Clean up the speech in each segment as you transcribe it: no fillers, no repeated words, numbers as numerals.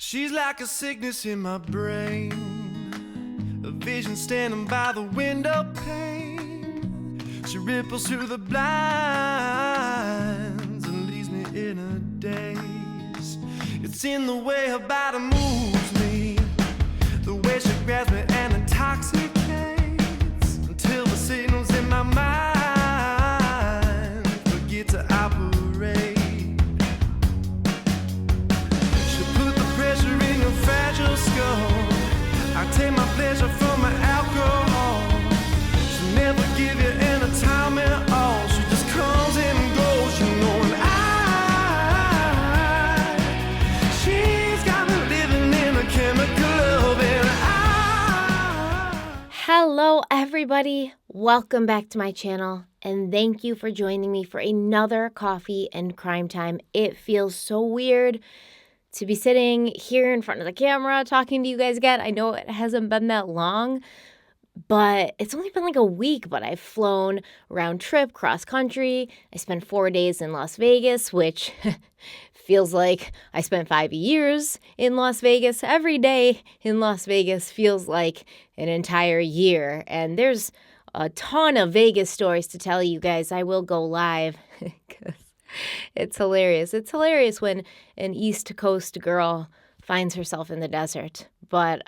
She's like a sickness in my brain, a vision standing by the window pane. She ripples through the blinds and leaves me in a daze. It's in the way her body moves me, the way she grabs me and intoxicates, until the signals in my mind forget to operate. Fragile skull, I take my pleasure from my alcohol. She'll never give you any time at all. She just comes and goes, you know, and she's got me living in a chemical oven. Hello everybody, welcome back to my channel, and thank you for joining me for another coffee and crime time. It feels so weird to be sitting here in front of the camera talking to you guys again. I know it hasn't been that long, but it's only been like a week, but I've flown round trip cross country. I spent 4 days in Las Vegas, which feels like I spent 5 years in Las Vegas. Every day in Las Vegas feels like an entire year, and there's a ton of Vegas stories to tell you guys. I will go live because it's hilarious. It's hilarious when an East Coast girl finds herself in the desert. But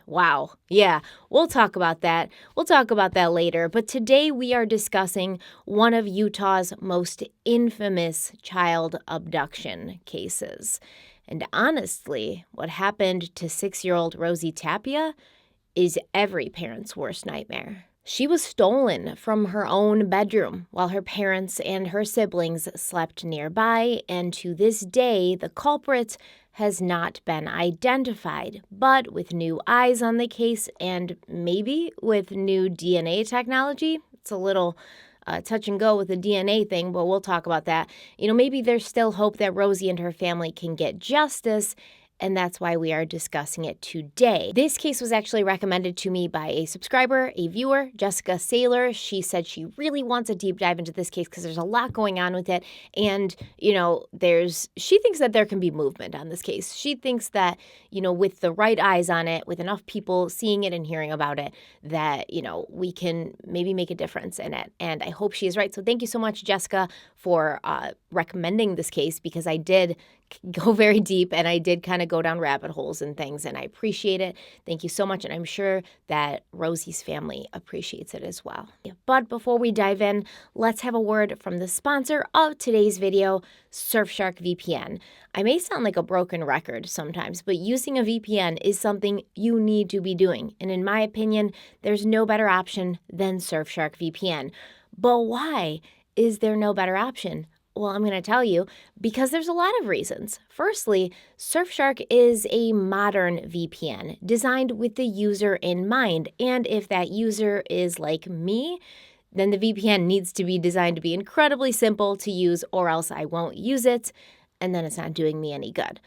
wow. Yeah, we'll talk about that. We'll talk about that later. But today we are discussing one of Utah's most infamous child abduction cases. And honestly, what happened to 6-year-old Rosie Tapia is every parent's worst nightmare. She was stolen from her own bedroom while her parents and her siblings slept nearby, and to this day, the culprit has not been identified. But with new eyes on the case and maybe with new DNA technology, it's a little touch and go with the DNA thing, but we'll talk about that. You know, maybe there's still hope that Rosie and her family can get justice, and that's why we are discussing it today. This case was actually recommended to me by a subscriber, a viewer, Jessica Saylor. She said she really wants a deep dive into this case because there's a lot going on with it. And, you know, she thinks that there can be movement on this case. She thinks that, you know, with the right eyes on it, with enough people seeing it and hearing about it, that, you know, we can maybe make a difference in it. And I hope she is right. So thank you so much, Jessica, for recommending this case, because I did go very deep and I did kind of go down rabbit holes and things, and I appreciate it. Thank you so much, and I'm sure that Rosie's family appreciates it as well. But before we dive in, let's have a word from the sponsor of today's video, Surfshark VPN. I may sound like a broken record sometimes, but using a VPN is something you need to be doing, and in my opinion, there's no better option than Surfshark VPN. But why is there no better option? Well, I'm going to tell you, because there's a lot of reasons. Firstly, Surfshark is a modern VPN designed with the user in mind. And if that user is like me, then the VPN needs to be designed to be incredibly simple to use, or else I won't use it, and then it's not doing me any good.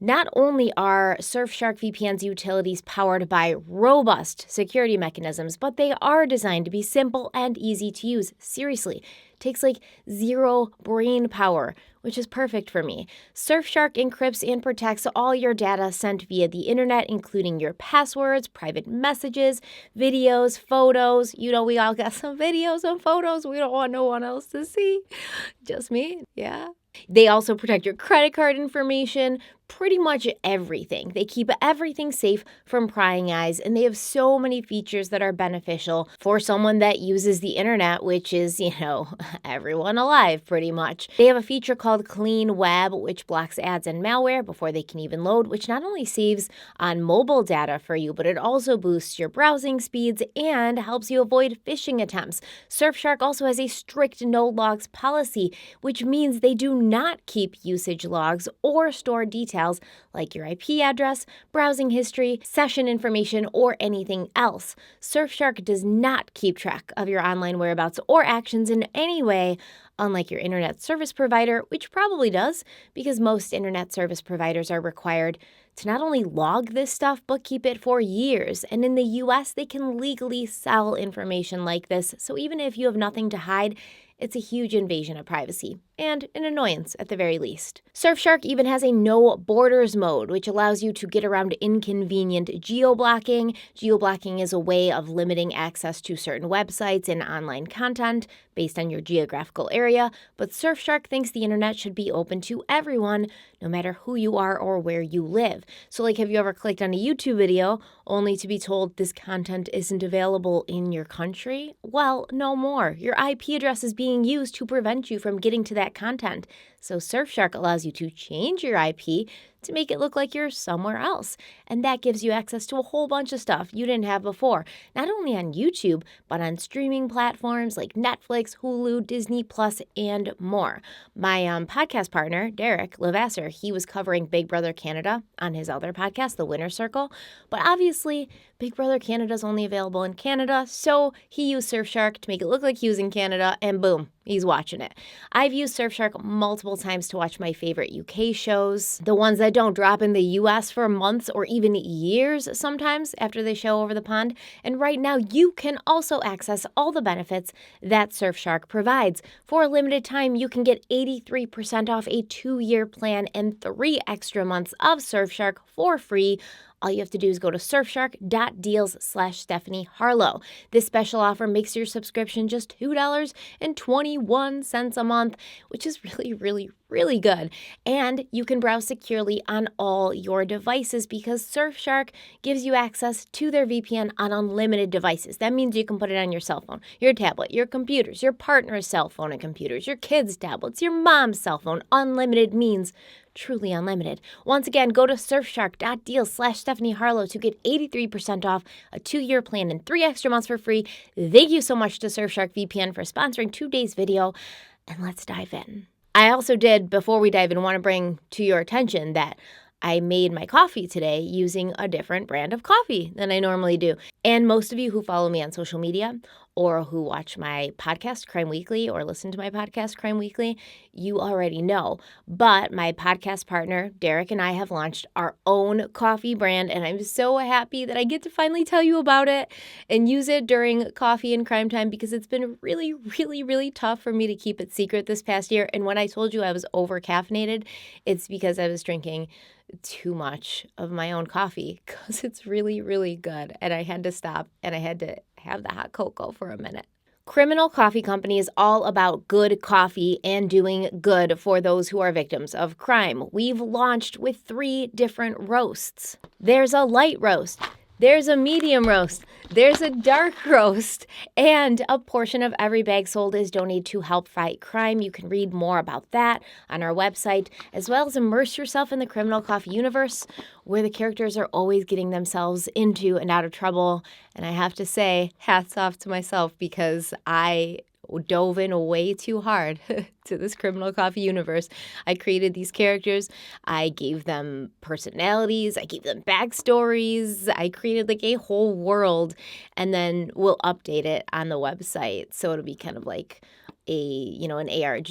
Not only are Surfshark VPN's utilities powered by robust security mechanisms, but they are designed to be simple and easy to use. Seriously, it takes like zero brain power, which is perfect for me. Surfshark encrypts and protects all your data sent via the internet, including your passwords, private messages, videos, photos. You know, we all got some videos and photos we don't want no one else to see. Just me, yeah. They also protect your credit card information, pretty much everything. They keep everything safe from prying eyes, and they have so many features that are beneficial for someone that uses the internet, which is, you know, everyone alive pretty much. They have a feature called Clean Web, which blocks ads and malware before they can even load, which not only saves on mobile data for you, but it also boosts your browsing speeds and helps you avoid phishing attempts. Surfshark also has a strict no logs policy, which means they do not keep usage logs or store details like your IP address, browsing history, session information, or anything else. Surfshark does not keep track of your online whereabouts or actions in any way, unlike your internet service provider, which probably does, because most internet service providers are required to not only log this stuff, but keep it for years. And in the US, they can legally sell information like this. So even if you have nothing to hide, it's a huge invasion of privacy. and an annoyance at the very least. Surfshark even has a no borders mode, which allows you to get around inconvenient geo-blocking. Geo-blocking is a way of limiting access to certain websites and online content based on your geographical area, but Surfshark thinks the internet should be open to everyone, no matter who you are or where you live. So like, have you ever clicked on a YouTube video only to be told this content isn't available in your country? Well, no more. Your IP address is being used to prevent you from getting to that content. So Surfshark allows you to change your IP to make it look like you're somewhere else. And that gives you access to a whole bunch of stuff you didn't have before, not only on YouTube, but on streaming platforms like Netflix, Hulu, Disney Plus, and more. My podcast partner, Derek Levasseur, he was covering Big Brother Canada on his other podcast, The Winner's Circle. But obviously, Big Brother Canada is only available in Canada, so he used Surfshark to make it look like he was in Canada, and boom, he's watching it. I've used Surfshark multiple times to watch my favorite UK shows, the ones that don't drop in the US for months or even years sometimes after they show over the pond. And right now, you can also access all the benefits that Surfshark provides. For a limited time, you can get 83% off a 2-year plan and 3 extra months of Surfshark for free. All you have to do is go to surfshark.deals/stephanieharlowe. This special offer makes your subscription just $2.21 a month, which is really good. And you can browse securely on all your devices because Surfshark gives you access to their VPN on unlimited devices. That means you can put it on your cell phone, your tablet, your computers, your partner's cell phone and computers, your kids' tablets, your mom's cell phone. Unlimited means truly unlimited. Once again, go to surfshark.deals/stephanieharlowe to get 83% off, a 2-year plan, and 3 extra months for free. Thank you so much to Surfshark VPN for sponsoring today's video, and let's dive in. I also did, before we dive in, want to bring to your attention that I made my coffee today using a different brand of coffee than I normally do. And most of you who follow me on social media or who watch my podcast, Crime Weekly, or listen to my podcast, Crime Weekly, you already know. But my podcast partner, Derek, and I have launched our own coffee brand, and I'm so happy that I get to finally tell you about it and use it during coffee and crime time because it's been really tough for me to keep it secret this past year. And when I told you I was over-caffeinated, it's because I was drinking too much of my own coffee because it's really good, and I had to stop and I had to have the hot cocoa for a minute. Criminal Coffee Company is all about good coffee and doing good for those who are victims of crime. We've launched with 3 different roasts. There's a light roast, there's a medium roast, there's a dark roast, and a portion of every bag sold is donated to help fight crime. You can read more about that on our website, as well as immerse yourself in the Criminal Coffee universe, where the characters are always getting themselves into and out of trouble. And I have to say, hats off to myself because I dove in way too hard to this Criminal Coffee universe. I created these characters. I gave them personalities. I gave them backstories. I created like a whole world, and then we'll update it on the website. So it'll be kind of like an ARG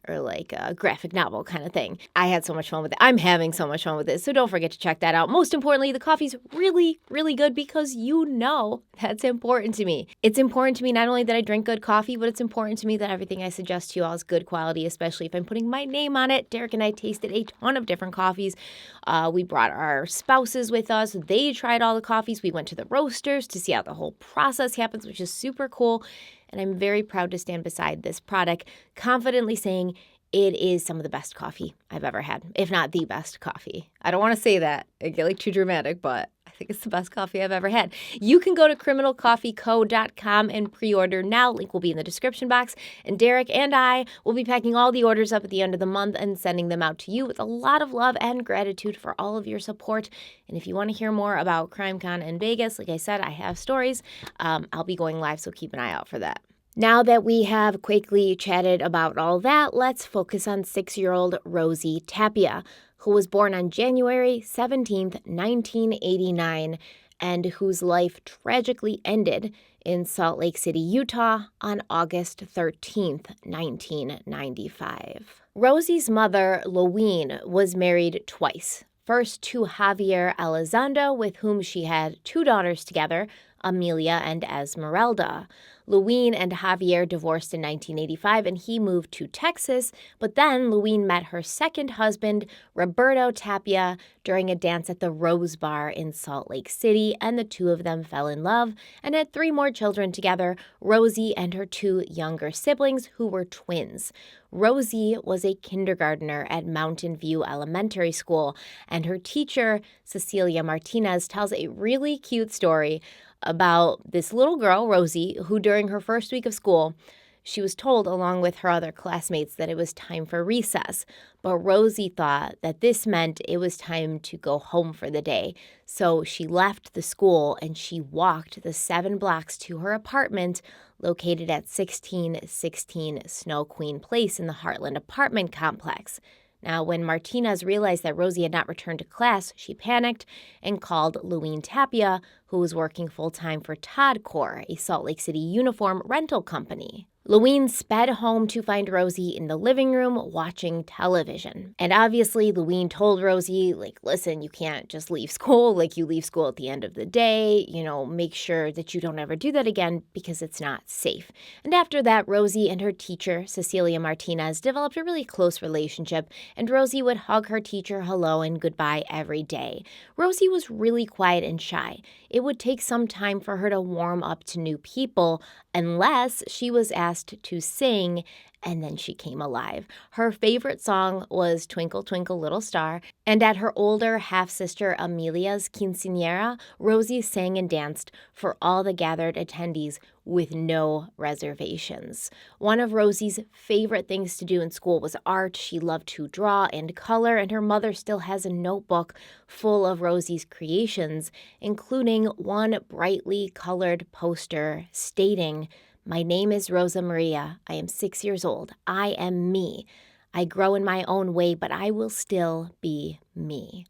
or like a graphic novel kind of thing. I had so much fun with it. I'm having so much fun with it. So don't forget to check that out. Most importantly, the coffee's really good because that's important to me. It's important to me not only that I drink good coffee, but it's important to me that everything I suggest to you all is good quality, especially if I'm putting my name on it. Derek and I tasted a ton of different coffees. We brought our spouses with us. They tried all the coffees. We went to the roasters to see how the whole process happens, which is super cool. And I'm very proud to stand beside this product, confidently saying it is some of the best coffee I've ever had, if not the best coffee. I don't want to say that and get like too dramatic, but I think it's the best coffee I've ever had. You can go to criminalcoffeeco.com and pre-order now. Link will be in the description box. And Derek and I will be packing all the orders up at the end of the month and sending them out to you with a lot of love and gratitude for all of your support. And if you want to hear more about CrimeCon in Vegas, like I said, I have stories. I'll be going live, so keep an eye out for that. Now that we have quickly chatted about all that, let's focus on 6-year-old Rosie Tapia, who was born on January 17th, 1989, and whose life tragically ended in Salt Lake City, Utah on August 13th, 1995. Rosie's mother, Loween, was married twice. First to Javier Elizondo, with whom she had 2 daughters together, Amelia and Esmeralda. Louine and Javier divorced in 1985 and he moved to Texas, but then Louine met her second husband, Roberto Tapia, during a dance at the Rose Bar in Salt Lake City, and the two of them fell in love and had 3 more children together, Rosie and her 2 younger siblings who were twins. Rosie was a kindergartner at Mountain View Elementary School, and her teacher, Cecilia Martinez, tells a really cute story about this little girl, Rosie, who during her first week of school, she was told along with her other classmates that it was time for recess. But Rosie thought that this meant it was time to go home for the day. So she left the school and she walked the 7 blocks to her apartment located at 1616 Snow Queen Place in the Heartland apartment complex. Now, when Martinez realized that Rosie had not returned to class, she panicked and called Louine Tapia, who was working full-time for Todd Corps, a Salt Lake City uniform rental company. Louine sped home to find Rosie in the living room watching television. And obviously, Louine told Rosie, listen, you can't just leave school. You leave school at the end of the day. Make sure that you don't ever do that again because it's not safe. And after that, Rosie and her teacher, Cecilia Martinez, developed a really close relationship, and Rosie would hug her teacher hello and goodbye every day. Rosie was really quiet and shy. It would take some time for her to warm up to new people unless she was asked to sing, and then she came alive. Her favorite song was Twinkle, Twinkle, Little Star, and at her older half-sister Amelia's quinceañera, Rosie sang and danced for all the gathered attendees with no reservations. One of Rosie's favorite things to do in school was art. She loved to draw and color, and her mother still has a notebook full of Rosie's creations, including one brightly colored poster stating, "My name is Rosa Maria. I am 6 years old. I am me. I grow in my own way, but I will still be me."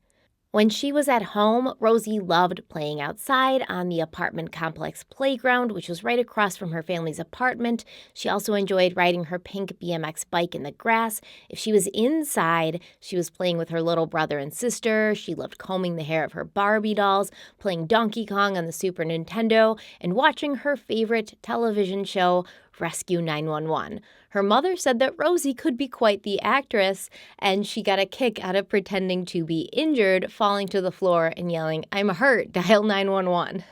When she was at home, Rosie loved playing outside on the apartment complex playground, which was right across from her family's apartment. She also enjoyed riding her pink BMX bike in the grass. If she was inside, she was playing with her little brother and sister. She loved combing the hair of her Barbie dolls, playing Donkey Kong on the Super Nintendo, and watching her favorite television show, Rescue 911. Her mother said that Rosie could be quite the actress, and she got a kick out of pretending to be injured, falling to the floor and yelling, "I'm hurt, dial 911."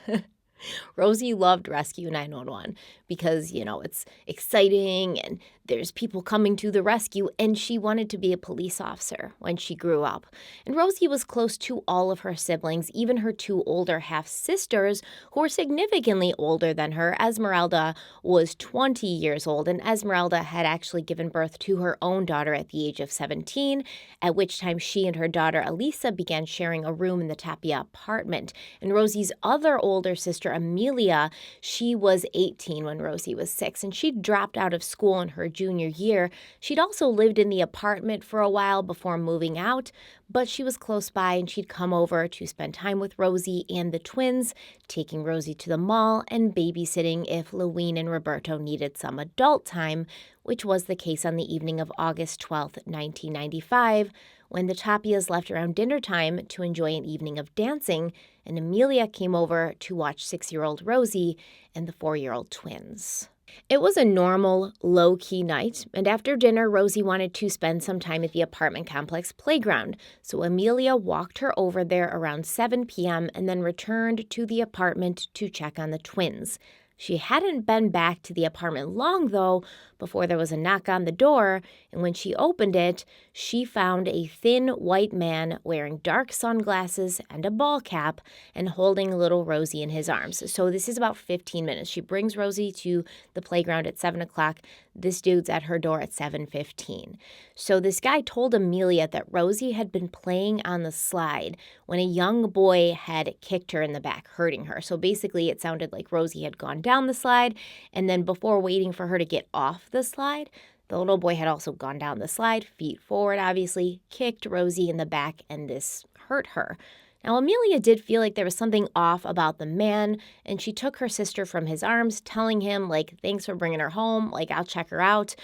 Rosie loved Rescue 911 because, it's exciting and there's people coming to the rescue, and she wanted to be a police officer when she grew up. And Rosie was close to all of her siblings, even her 2 older half-sisters who were significantly older than her. Esmeralda was 20 years old, and Esmeralda had actually given birth to her own daughter at the age of 17, at which time she and her daughter Elisa began sharing a room in the Tapia apartment. And Rosie's other older sister, Amelia, she was 18 when Rosie was 6, and she dropped out of school in her junior year. She'd also lived in the apartment for a while before moving out, but she was close by and she'd come over to spend time with Rosie and the twins, taking Rosie to the mall and babysitting if Louine and Roberto needed some adult time, which was the case on the evening of August 12th, 1995, when the Tapias left around dinner time to enjoy an evening of dancing, and Amelia came over to watch 6-year-old Rosie and the 4-year-old twins. It was a normal, low-key night, and after dinner, Rosie wanted to spend some time at the apartment complex playground, so Amelia walked her over there around 7 p.m. and then returned to the apartment to check on the twins. She hadn't been back to the apartment long, though, before there was a knock on the door, and when she opened it, she found a thin white man wearing dark sunglasses and a ball cap and holding little Rosie in his arms. So this is about 15 minutes. She brings Rosie to the playground at 7 o'clock. This dude's at her door at 7:15. So this guy told Amelia that Rosie had been playing on the slide when a young boy had kicked her in the back, hurting her. So basically it sounded like Rosie had gone down the slide, and then before waiting for her to get off the slide, the little boy had also gone down the slide, feet forward obviously, kicked Rosie in the back, and this hurt her. Now, Amelia did feel like there was something off about the man, and she took her sister from his arms, telling him, thanks for bringing her home, I'll check her out,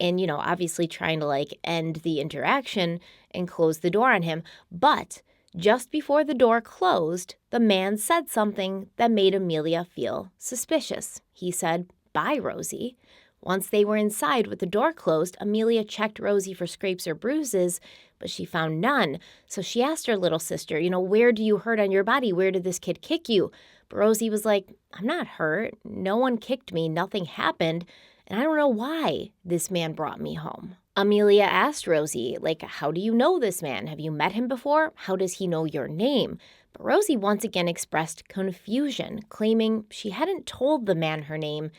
and, obviously trying to, end the interaction and close the door on him. But Just before the door closed, the man said something that made Amelia feel suspicious. He said, "Bye, Rosie." Once they were inside with the door closed, Amelia checked Rosie for scrapes or bruises, but she found none. So she asked her little sister, "Where do you hurt on your body? Where did this kid kick you?" But Rosie was like, "I'm not hurt. No one kicked me. Nothing happened. And I don't know why this man brought me home." Amelia asked Rosie, "How do you know this man? Have you met him before? How does he know your name?" But Rosie once again expressed confusion, claiming she hadn't told the man her name,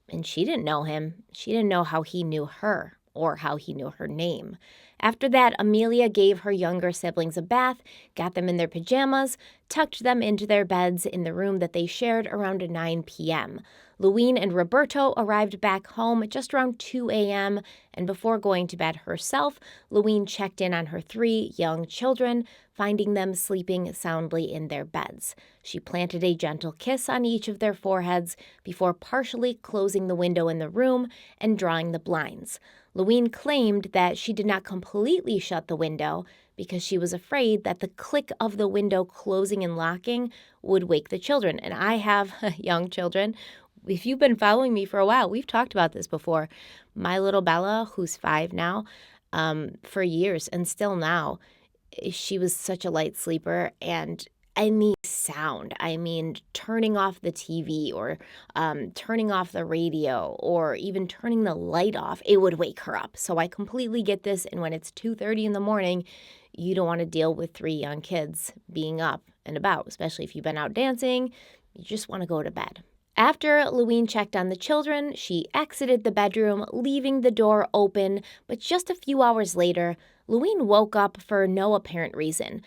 and she didn't know him. She didn't know how he knew her or how he knew her name. After that, Amelia gave her younger siblings a bath, got them in their pajamas, tucked them into their beds in the room that they shared around 9 p.m. Louine and Roberto arrived back home just around 2 a.m., and before going to bed herself, Louine checked in on her 3 young children, finding them sleeping soundly in their beds. She planted a gentle kiss on each of their foreheads before partially closing the window in the room and drawing the blinds. Louine claimed that she did not completely shut the window because she was afraid that the click of the window closing and locking would wake the children. And I have young children. If you've been following me for a while, we've talked about this before. My little Bella, who's 5 now, for years and still now, she was such a light sleeper, and any sound, turning off the TV or turning off the radio or even turning the light off, it would wake her up. So I completely get this. And when it's 2:30 in the morning, you don't want to deal with 3 young kids being up and about, especially if you've been out dancing. You just want to go to bed. After Louine checked on the children, she exited the bedroom, leaving the door open. But just a few hours later, Louine woke up for no apparent reason.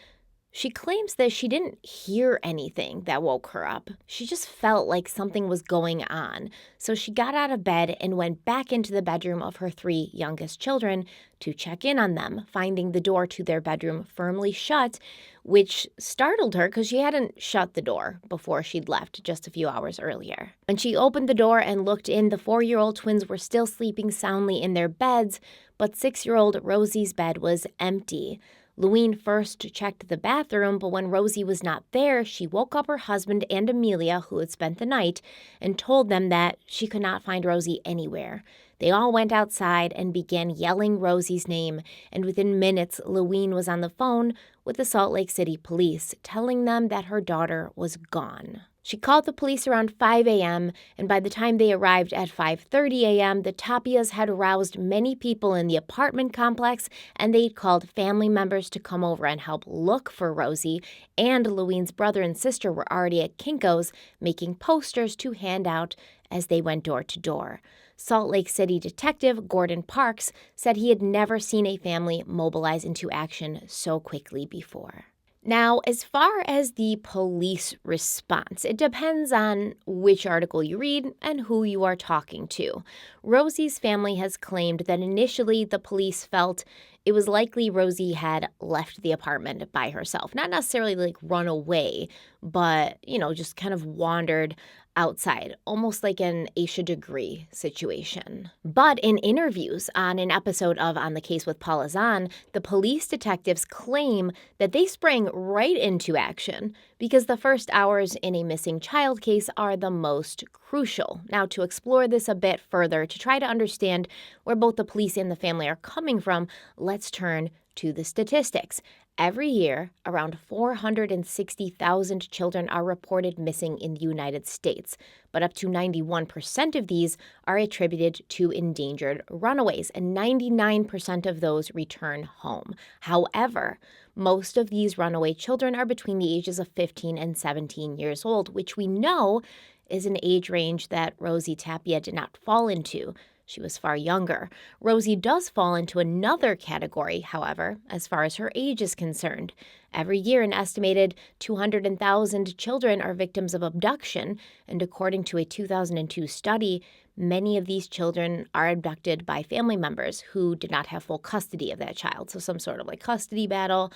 She claims that she didn't hear anything that woke her up. She just felt like something was going on. So she got out of bed and went back into the bedroom of her 3 youngest children to check in on them, finding the door to their bedroom firmly shut, which startled her because she hadn't shut the door before she'd left just a few hours earlier. When she opened the door and looked in, the 4-year-old twins were still sleeping soundly in their beds, but 6-year-old Rosie's bed was empty. Louine first checked the bathroom, but when Rosie was not there, she woke up her husband and Amelia, who had spent the night, and told them that she could not find Rosie anywhere. They all went outside and began yelling Rosie's name, and within minutes, Louine was on the phone with the Salt Lake City police, telling them that her daughter was gone. She called the police around 5 a.m., and by the time they arrived at 5:30 a.m., the Tapias had aroused many people in the apartment complex, and they'd called family members to come over and help look for Rosie, and Louine's brother and sister were already at Kinko's making posters to hand out as they went door to door. Salt Lake City detective Gordon Parks said he had never seen a family mobilize into action so quickly before. Now, as far as the police response, it depends on which article you read and who you are talking to. Rosie's family has claimed that initially the police felt it was likely Rosie had left the apartment by herself. Not necessarily run away, but, just kind of wandered outside, almost like an Aisha Degree situation. But in interviews on an episode of On the Case with Paula Zahn, the police detectives claim that they sprang right into action because the first hours in a missing child case are the most crucial. Now, to explore this a bit further, to try to understand where both the police and the family are coming from, let's turn to the statistics. Every year, around 460,000 children are reported missing in the United States, but up to 91% of these are attributed to endangered runaways, and 99% of those return home. However, most of these runaway children are between the ages of 15 and 17 years old, which we know is an age range that Rosie Tapia did not fall into. She was far younger. Rosie does fall into another category, however, as far as her age is concerned. Every year, an estimated 200,000 children are victims of abduction, and according to a 2002 study, many of these children are abducted by family members who did not have full custody of that child. So some sort of custody battle,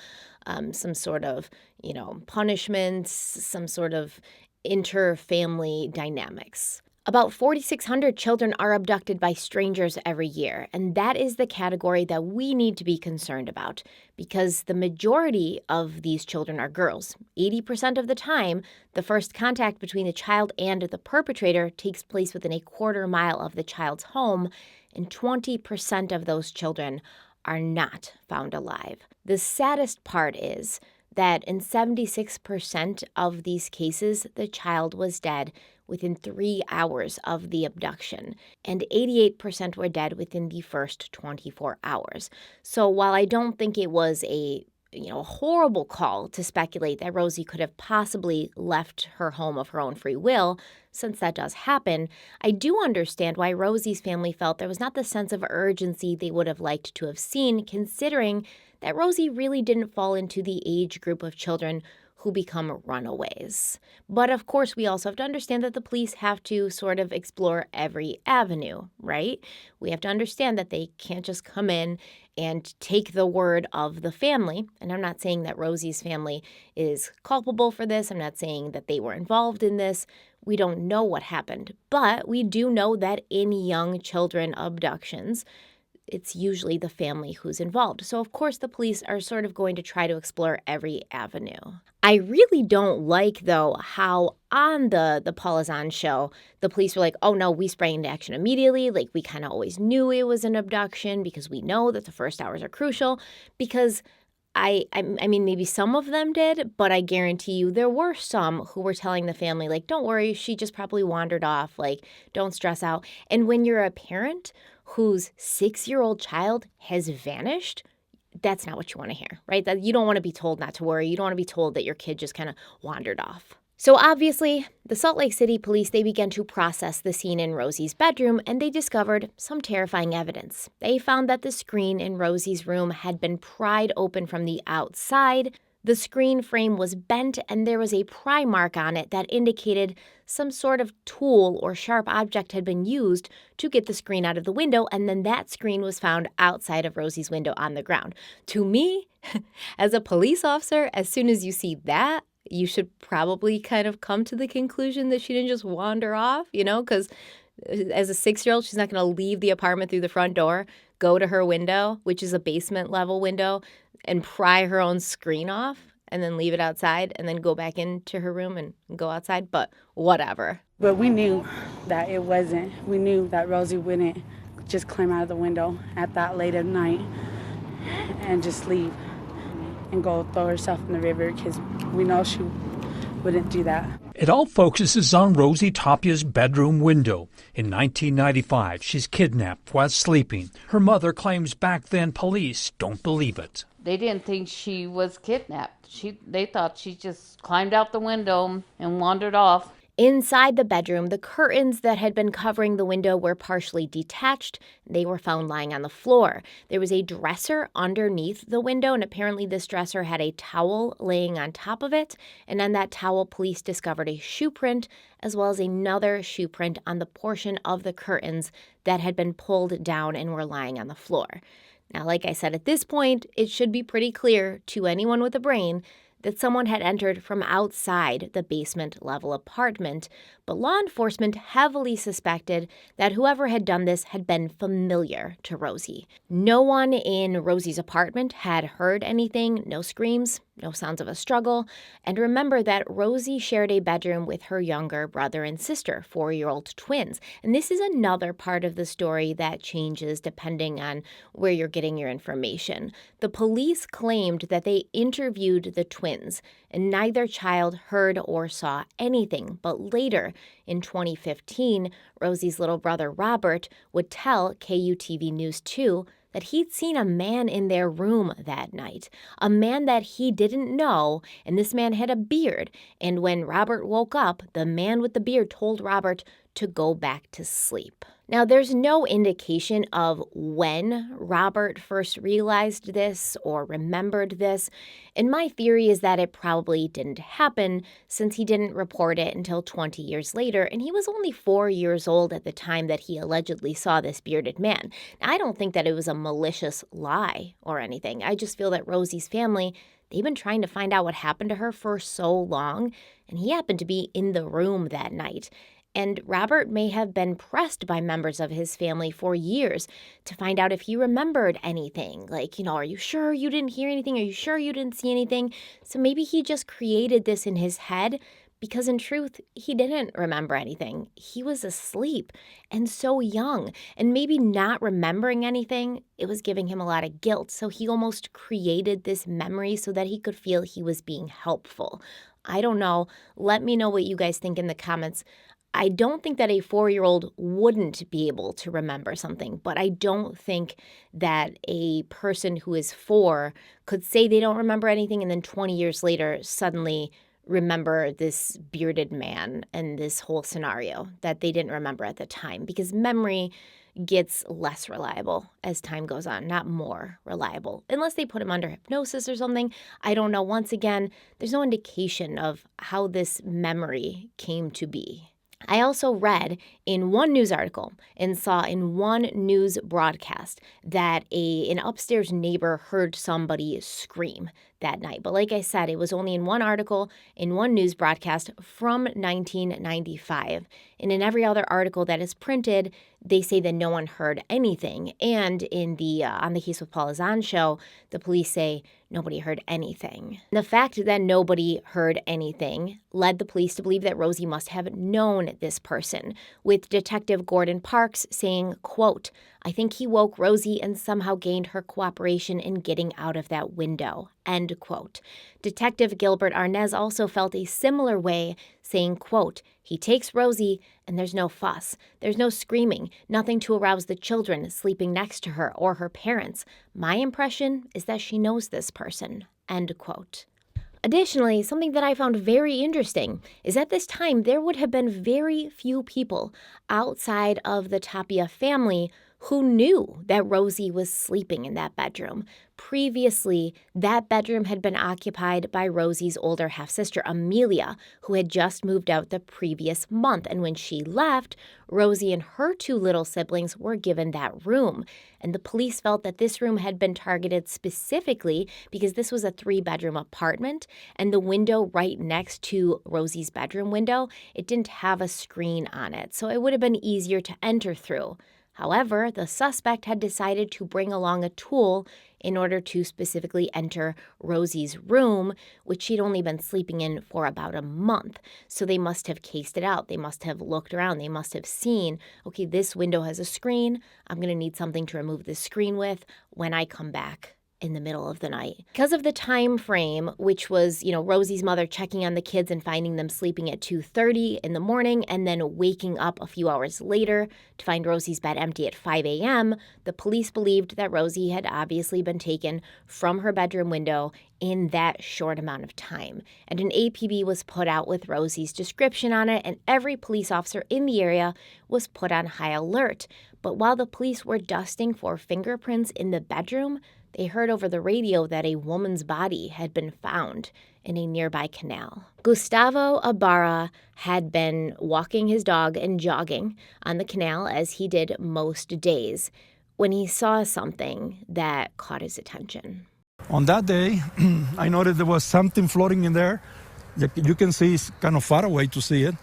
some sort of, punishments, some sort of inter-family dynamics. About 4,600 children are abducted by strangers every year, and that is the category that we need to be concerned about because the majority of these children are girls. 80% of the time, the first contact between the child and the perpetrator takes place within a quarter-mile of the child's home, and 20% of those children are not found alive. The saddest part is that in 76% of these cases, the child was dead within 3 hours of the abduction, and 88% were dead within the first 24 hours. So while I don't think it was a horrible call to speculate that Rosie could have possibly left her home of her own free will, since that does happen, I do understand why Rosie's family felt there was not the sense of urgency they would have liked to have seen, considering that Rosie really didn't fall into the age group of children who become runaways. But of course, we also have to understand that the police have to sort of explore every avenue, right? We have to understand that they can't just come in and take the word of the family. And I'm not saying that Rosie's family is culpable for this. I'm not saying that they were involved in this. We don't know what happened. But we do know that in young children abductions, it's usually the family who's involved. So, of course, the police are sort of going to try to explore every avenue. I really don't like, though, how on the Paul Azan show, the police were like, oh, no, we sprang into action immediately. Like, we kind of always knew it was an abduction because we know that the first hours are crucial. Because I mean, maybe some of them did, but I guarantee you there were some who were telling the family, like, don't worry, she just probably wandered off. Like, don't stress out. And when you're a parent whose 6-year-old child has vanished, that's not what you want to hear, right? That you don't want to be told not to worry. You don't want to be told that your kid just kind of wandered off. So obviously, the Salt Lake City police, they began to process the scene in Rosie's bedroom, and they discovered some terrifying evidence. They found that the screen in Rosie's room had been pried open from the outside. The screen frame was bent, and there was a pry mark on it that indicated some sort of tool or sharp object had been used to get the screen out of the window, and then that screen was found outside of Rosie's window on the ground. To me, as a police officer, as soon as you see that, you should probably kind of come to the conclusion that she didn't just wander off, because as a 6-year-old, she's not going to leave the apartment through the front door, go to her window, which is a basement level window, and pry her own screen off and then leave it outside and then go back into her room and go outside. But whatever. But we knew that it wasn't. We knew that Rosie wouldn't just climb out of the window at that late at night and just leave and go throw herself in the river, because we know she wouldn't do that. It all focuses on Rosie Tapia's bedroom window. In 1995, she's kidnapped while sleeping. Her mother claims back then police don't believe it. They didn't think she was kidnapped. They thought she just climbed out the window and wandered off. Inside the bedroom, the curtains that had been covering the window were partially detached. They were found lying on the floor. There was a dresser underneath the window, and apparently this dresser had a towel laying on top of it. And on that towel, police discovered a shoe print, as well as another shoe print on the portion of the curtains that had been pulled down and were lying on the floor. Now, like I said, at this point, it should be pretty clear to anyone with a brain that someone had entered from outside the basement-level apartment, but law enforcement heavily suspected that whoever had done this had been familiar to Rosie. No one in Rosie's apartment had heard anything, no screams, no sounds of a struggle. And remember that Rosie shared a bedroom with her younger brother and sister, 4-year-old twins. And this is another part of the story that changes depending on where you're getting your information. The police claimed that they interviewed the twins, and neither child heard or saw anything. But later, in 2015, Rosie's little brother Robert would tell KUTV News 2 that he'd seen a man in their room that night, a man that he didn't know, and this man had a beard. And when Robert woke up, the man with the beard told Robert to go back to sleep. Now, there's no indication of when Robert first realized this or remembered this, and my theory is that it probably didn't happen since he didn't report it until 20 years later, and he was only 4 years old at the time that he allegedly saw this bearded man. Now, I don't think that it was a malicious lie or anything. I just feel that Rosie's family, they've been trying to find out what happened to her for so long, and he happened to be in the room that night. and Robert may have been pressed by members of his family for years to find out if he remembered anything. Like, are you sure you didn't hear anything? Are you sure you didn't see anything? So maybe he just created this in his head because in truth, he didn't remember anything. He was asleep and so young, and maybe not remembering anything, it was giving him a lot of guilt. So he almost created this memory so that he could feel he was being helpful. I don't know. Let me know what you guys think in the comments. I don't think that a 4-year-old wouldn't be able to remember something, but I don't think that a person who is 4 could say they don't remember anything and then 20 years later suddenly remember this bearded man and this whole scenario that they didn't remember at the time, because memory gets less reliable as time goes on, not more reliable, unless they put him under hypnosis or something. I don't know. Once again, there's no indication of how this memory came to be. I also read in one news article and saw in one news broadcast that an upstairs neighbor heard somebody scream that night. But like I said, it was only in one article, in one news broadcast from 1995. And in every other article that is printed, they say that no one heard anything. And in the On the Case with Paula Zahn show, the police say nobody heard anything. The fact that nobody heard anything led the police to believe that Rosie must have known this person, with Detective Gordon Parks saying, quote, "I think he woke Rosie and somehow gained her cooperation in getting out of that window," end quote. Detective Gilbert Arnez also felt a similar way, saying, quote, "He takes Rosie and there's no fuss. There's no screaming, nothing to arouse the children sleeping next to her or her parents. My impression is that she knows this person," end quote. Additionally, something that I found very interesting is at this time there would have been very few people outside of the Tapia family who knew that Rosie was sleeping in that bedroom. Previously, that bedroom had been occupied by Rosie's older half-sister, Amelia, who had just moved out the previous month. And when she left, Rosie and her 2 little siblings were given that room. And the police felt that this room had been targeted specifically because this was a 3-bedroom apartment, and the window right next to Rosie's bedroom window, it didn't have a screen on it, so it would have been easier to enter through. However, the suspect had decided to bring along a tool in order to specifically enter Rosie's room, which she'd only been sleeping in for about a month. So they must have cased it out. They must have looked around. They must have seen, okay, this window has a screen. I'm going to need something to remove this screen with when I come back in the middle of the night. Because of the time frame, which was, Rosie's mother checking on the kids and finding them sleeping at 2:30 in the morning and then waking up a few hours later to find Rosie's bed empty at 5 a.m., the police believed that Rosie had obviously been taken from her bedroom window in that short amount of time. And an APB was put out with Rosie's description on it, and every police officer in the area was put on high alert. But while the police were dusting for fingerprints in the bedroom, they heard over the radio that a woman's body had been found in a nearby canal. Gustavo Ibarra had been walking his dog and jogging on the canal, as he did most days, when he saw something that caught his attention. On that day, I noticed there was something floating in there. You can see it's kind of far away to see it.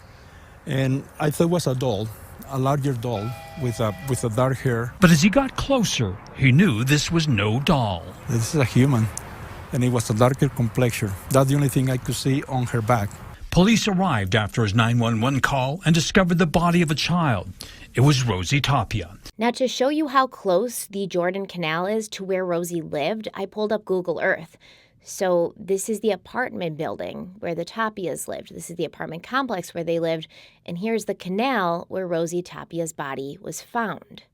And I thought it was a doll, a larger doll with a dark hair. But as he got closer, he knew this was no doll. This is a human, and it was a darker complexion. That's the only thing I could see on her back. Police arrived after his 911 call and discovered the body of a child. It was Rosie Tapia. Now, to show you how close the Jordan Canal is to where Rosie lived, I pulled up Google Earth. So this is the apartment building where the Tapias lived. This is the apartment complex where they lived. And here's the canal where Rosie Tapia's body was found.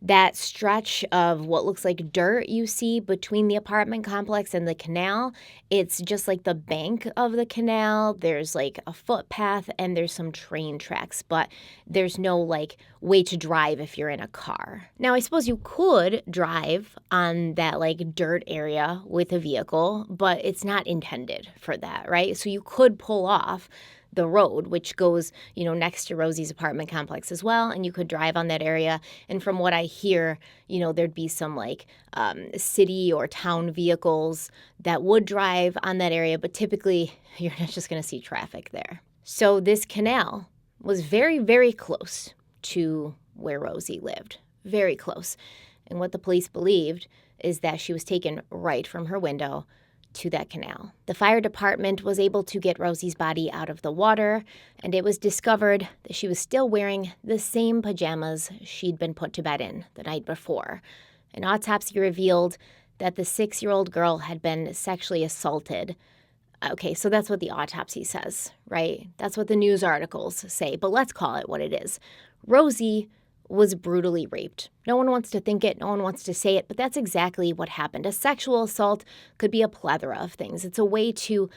That stretch of what looks like dirt you see between the apartment complex and the canal, it's just like the bank of the canal. There's like a footpath and there's some train tracks, but there's no way to drive if you're in a car. Now, I suppose you could drive on that dirt area with a vehicle, but it's not intended for that, right? So you could pull off the road, which goes, next to Rosie's apartment complex as well, and you could drive on that area. And from what I hear, there'd be some city or town vehicles that would drive on that area, but typically you're not just going to see traffic there. So this canal was very, very close to where Rosie lived. Very close. And what the police believed is that she was taken right from her window to that canal. The fire department was able to get Rosie's body out of the water, and it was discovered that she was still wearing the same pajamas she'd been put to bed in the night before. An autopsy revealed that the 6-year-old girl had been sexually assaulted. Okay, so that's what the autopsy says, right? That's what the news articles say, but let's call it what it is. Rosie was brutally raped. No one wants to think it, no one wants to say it, but that's exactly what happened. A sexual assault could be a plethora of things. It's a way to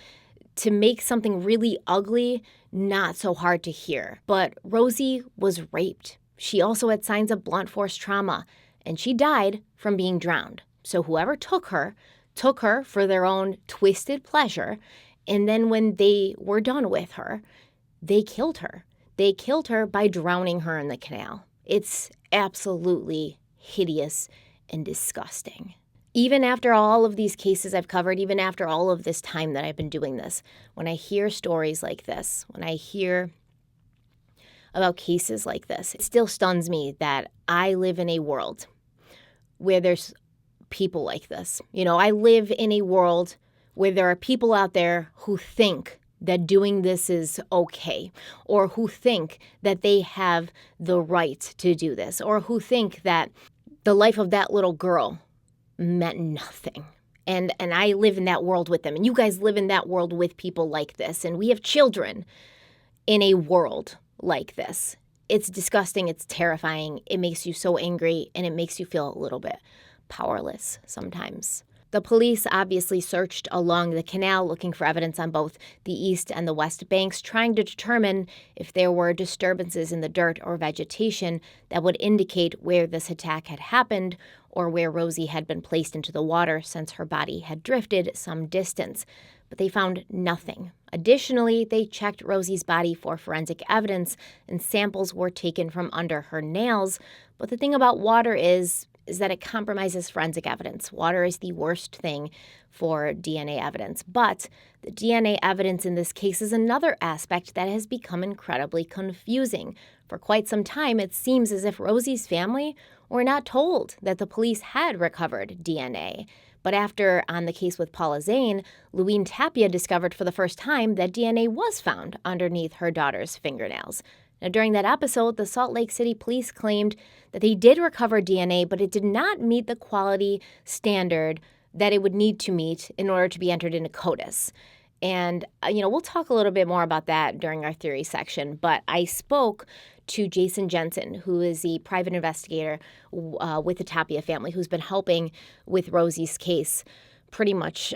make something really ugly not so hard to hear. But Rosie was raped. She also had signs of blunt force trauma, and she died from being drowned. So whoever took her for their own twisted pleasure, and then when they were done with her, they killed her. They killed her by drowning her in the canal. It's absolutely hideous and disgusting. Even after all of these cases I've covered, even after all of this time that I've been doing this, when I hear stories like this, when I hear about cases like this, it still stuns me that I live in a world where there's people like this. You know, I live in a world where there are people out there who think that doing this is okay, or who think that they have the right to do this, or who think that the life of that little girl meant nothing. And I live in that world with them, and you guys live in that world with people like this, and we have children in a world like this. It's disgusting, it's terrifying, it makes you so angry, and it makes you feel a little bit powerless sometimes. The police obviously searched along the canal looking for evidence on both the east and the west banks, trying to determine if there were disturbances in the dirt or vegetation that would indicate where this attack had happened or where Rosie had been placed into the water since her body had drifted some distance. But they found nothing. Additionally, they checked Rosie's body for forensic evidence, and samples were taken from under her nails. But the thing about water is that it compromises forensic evidence. Water is the worst thing for DNA evidence. But the DNA evidence in this case is another aspect that has become incredibly confusing. For quite some time, it seems as if Rosie's family were not told that the police had recovered DNA. But after, on the case with Paula Zane, Louine Tapia discovered for the first time that DNA was found underneath her daughter's fingernails. Now, during that episode, the Salt Lake City police claimed that they did recover DNA, but it did not meet the quality standard that it would need to meet in order to be entered into CODIS. And, we'll talk a little bit more about that during our theory section, but I spoke to Jason Jensen, who is the private investigator with the Tapia family, who's been helping with Rosie's case pretty much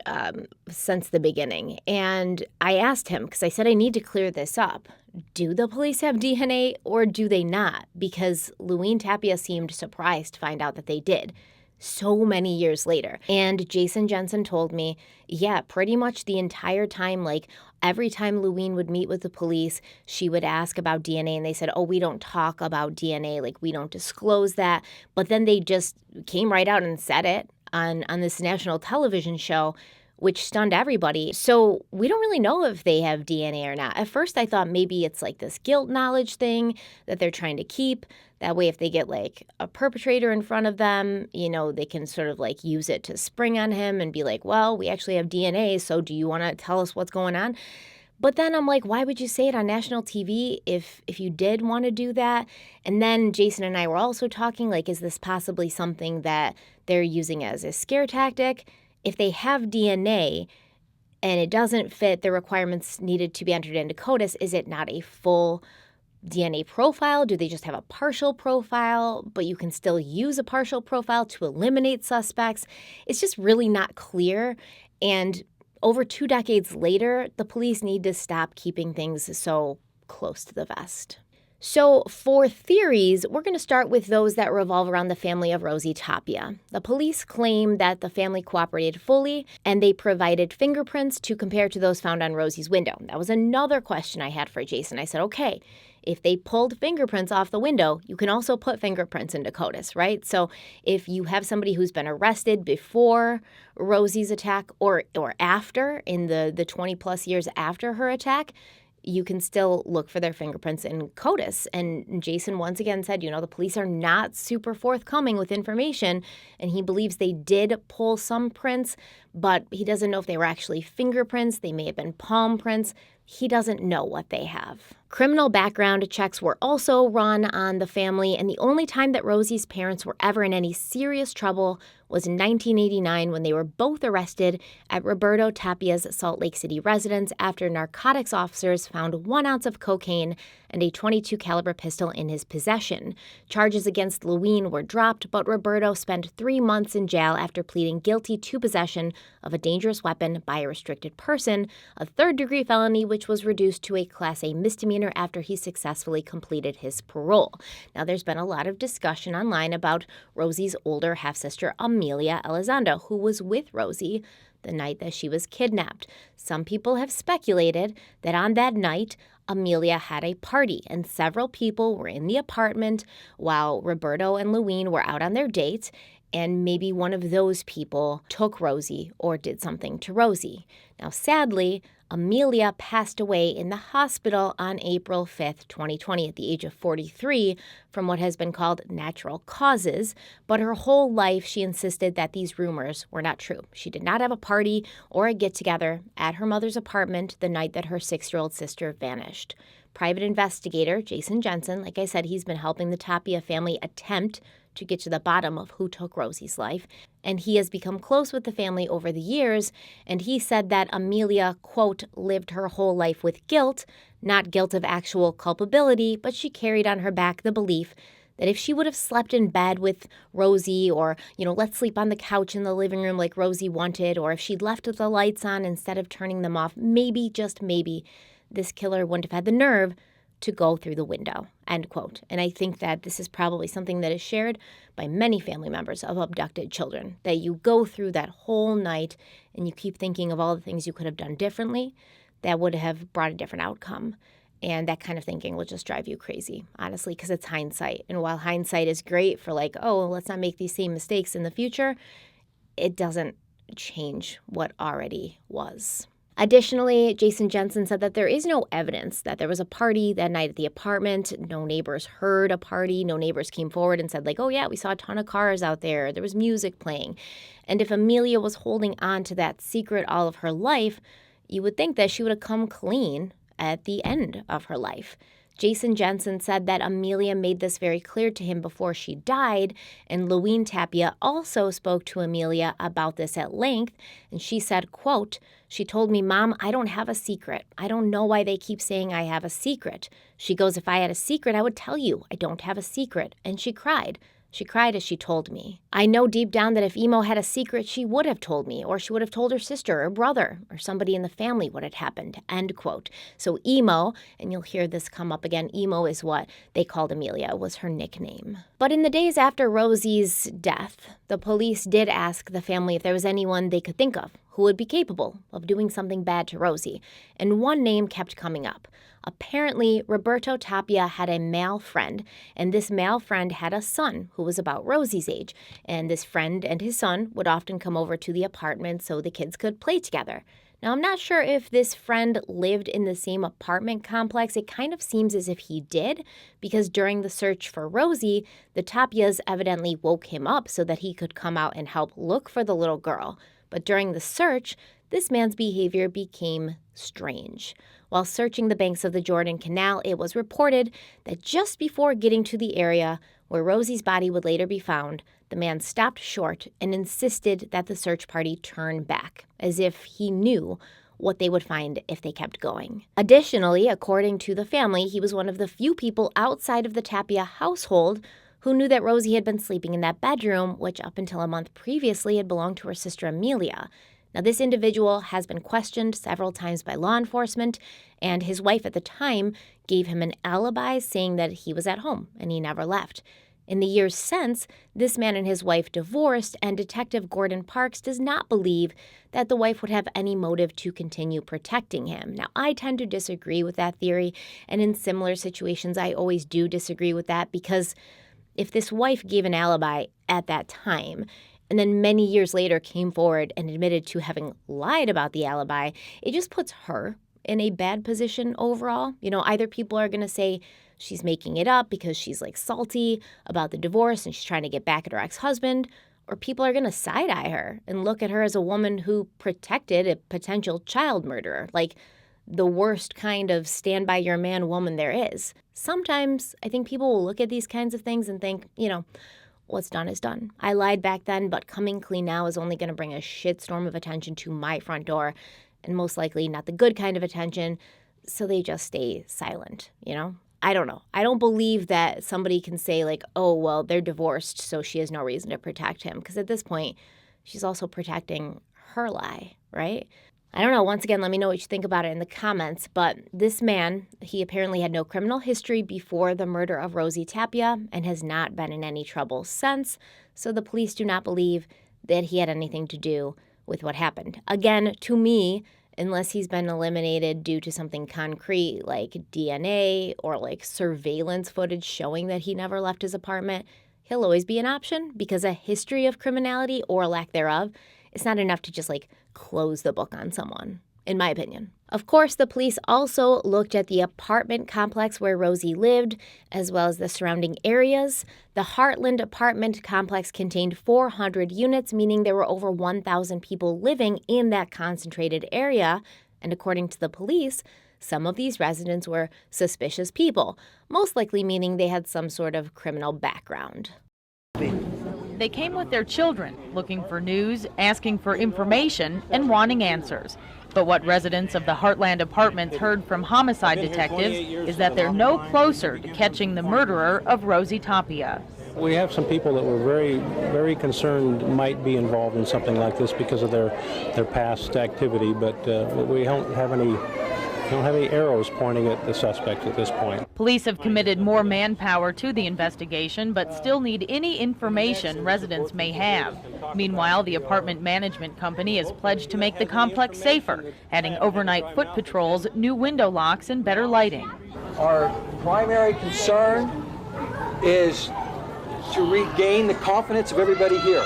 since the beginning. And I asked him, because I said I need to clear this up. Do the police have DNA or do they not? Because Louine Tapia seemed surprised to find out that they did so many years later. And Jason Jensen told me, yeah, pretty much the entire time, like every time Louine would meet with the police, she would ask about DNA and they said, oh, we don't talk about DNA, like we don't disclose that. But then they just came right out and said it on this national television show, which stunned everybody. So we don't really know if they have DNA or not. At first, I thought maybe it's like this guilt knowledge thing that they're trying to keep. That way, if they get like a perpetrator in front of them, they can sort of like use it to spring on him and be like, well, we actually have DNA, so do you want to tell us what's going on? But then I'm like, why would you say it on national TV if you did want to do that? And then Jason and I were also talking, like, is this possibly something that they're using as a scare tactic? If they have DNA and it doesn't fit the requirements needed to be entered into CODIS, is it not a full DNA profile? Do they just have a partial profile, but you can still use a partial profile to eliminate suspects? It's just really not clear. And over 2 decades later, the police need to stop keeping things so close to the vest. So for theories, we're going to start with those that revolve around the family of Rosie Tapia. The police claim that the family cooperated fully and they provided fingerprints to compare to those found on Rosie's window. That was another question I had for Jason. I said, okay, if they pulled fingerprints off the window, you can also put fingerprints into CODIS, right? So if you have somebody who's been arrested before Rosie's attack or after, in the 20 plus years after her attack, you can still look for their fingerprints in CODIS. And Jason once again said, the police are not super forthcoming with information, and he believes they did pull some prints, but he doesn't know if they were actually fingerprints. They may have been palm prints. He doesn't know what they have. Criminal background checks were also run on the family, and the only time that Rosie's parents were ever in any serious trouble was in 1989 when they were both arrested at Roberto Tapia's Salt Lake City residence after narcotics officers found 1 ounce of cocaine and a .22 caliber pistol in his possession. Charges against Leween were dropped, but Roberto spent 3 months in jail after pleading guilty to possession of a dangerous weapon by a restricted person, a third-degree felony which was reduced to a Class A misdemeanor after he successfully completed his parole. Now, there's been a lot of discussion online about Rosie's older half-sister, Amelia Elizondo, who was with Rosie the night that she was kidnapped. Some people have speculated that on that night, Amelia had a party, and several people were in the apartment while Roberto and Leween were out on their date, and maybe one of those people took Rosie or did something to Rosie. Now, sadly, Amelia passed away in the hospital on April 5th, 2020, at the age of 43 from what has been called natural causes, but her whole life she insisted that these rumors were not true. She did not have a party or a get-together at her mother's apartment the night that her 6-year-old sister vanished. Private investigator Jason Jensen, like I said, he's been helping the Tapia family attempt to get to the bottom of who took Rosie's life, and he has become close with the family over the years, and he said that Amelia, quote, lived her whole life with guilt, not guilt of actual culpability, but she carried on her back the belief that if she would have slept in bed with Rosie or, let's sleep on the couch in the living room like Rosie wanted, or if she'd left the lights on instead of turning them off, maybe, just maybe, this killer wouldn't have had the nerve to go through the window, end quote. And I think that this is probably something that is shared by many family members of abducted children, that you go through that whole night and you keep thinking of all the things you could have done differently that would have brought a different outcome. And that kind of thinking will just drive you crazy, honestly, because it's hindsight. And while hindsight is great for let's not make these same mistakes in the future, it doesn't change what already was. Additionally, Jason Jensen said that there is no evidence that there was a party that night at the apartment. No neighbors heard a party. No neighbors came forward and said, oh, yeah, we saw a ton of cars out there. There was music playing. And if Amelia was holding on to that secret all of her life, you would think that she would have come clean at the end of her life. Jason Jensen said that Amelia made this very clear to him before she died, and Leween Tapia also spoke to Amelia about this at length, and she said, quote, she told me, Mom, I don't have a secret. I don't know why they keep saying I have a secret. She goes, if I had a secret, I would tell you. I don't have a secret. And she cried. She cried as she told me. I know deep down that if Emo had a secret, she would have told me, or she would have told her sister or brother or somebody in the family what had happened, end quote. So Emo, and you'll hear this come up again, Emo is what they called Amelia, was her nickname. But in the days after Rosie's death, the police did ask the family if there was anyone they could think of who would be capable of doing something bad to Rosie, and one name kept coming up. Apparently, Roberto Tapia had a male friend, and this male friend had a son who was about Rosie's age, and this friend and his son would often come over to the apartment so the kids could play together. Now, I'm not sure if this friend lived in the same apartment complex. It kind of seems as if he did, because during the search for Rosie, the Tapias evidently woke him up so that he could come out and help look for the little girl. But during the search, this man's behavior became strange. While searching the banks of the Jordan Canal, it was reported that just before getting to the area where Rosie's body would later be found, the man stopped short and insisted that the search party turn back, as if he knew what they would find if they kept going. Additionally, according to the family, he was one of the few people outside of the Tapia household who knew that Rosie had been sleeping in that bedroom, which up until a month previously had belonged to her sister Amelia. Now, this individual has been questioned several times by law enforcement, and his wife at the time gave him an alibi saying that he was at home and he never left. In the years since, this man and his wife divorced, and Detective Gordon Parks does not believe that the wife would have any motive to continue protecting him. Now, I tend to disagree with that theory, and in similar situations, I always do disagree with that, because if this wife gave an alibi at that time, and then many years later came forward and admitted to having lied about the alibi, it just puts her in a bad position overall. Either people are going to say she's making it up because she's like salty about the divorce and she's trying to get back at her ex-husband, or people are going to side-eye her and look at her as a woman who protected a potential child murderer, like the worst kind of stand-by-your-man woman there is. Sometimes I think people will look at these kinds of things and think, what's done is done. I lied back then, but coming clean now is only going to bring a shitstorm of attention to my front door, and most likely not the good kind of attention, so they just stay silent, I don't know. I don't believe that somebody can say like, oh, well, they're divorced, so she has no reason to protect him. Because at this point, she's also protecting her lie, right? I don't know. Once again, let me know what you think about it in the comments. But this man, he apparently had no criminal history before the murder of Rosie Tapia and has not been in any trouble since. So the police do not believe that he had anything to do with what happened. Again, to me, unless he's been eliminated due to something concrete like DNA or like surveillance footage showing that he never left his apartment, he'll always be an option because a history of criminality or lack thereof is not enough to just like close the book on someone, in my opinion. Of course, the police also looked at the apartment complex where Rosie lived, as well as the surrounding areas. The Heartland apartment complex contained 400 units, meaning there were over 1,000 people living in that concentrated area. And according to the police, some of these residents were suspicious people, most likely meaning they had some sort of criminal background. They came with their children, looking for news, asking for information, and wanting answers. But what residents of the Heartland Apartments heard from homicide detectives is that they're no closer to catching the murderer of Rosie Tapia. We have some people that were very, very concerned might be involved in something like this because of their past activity, but we don't have any arrows pointing at the suspect at this point. Police have committed more manpower to the investigation, but still need any information residents may have. Meanwhile, the apartment management company has pledged to make the complex safer, adding overnight foot patrols, new window locks, and better lighting. Our primary concern is to regain the confidence of everybody here.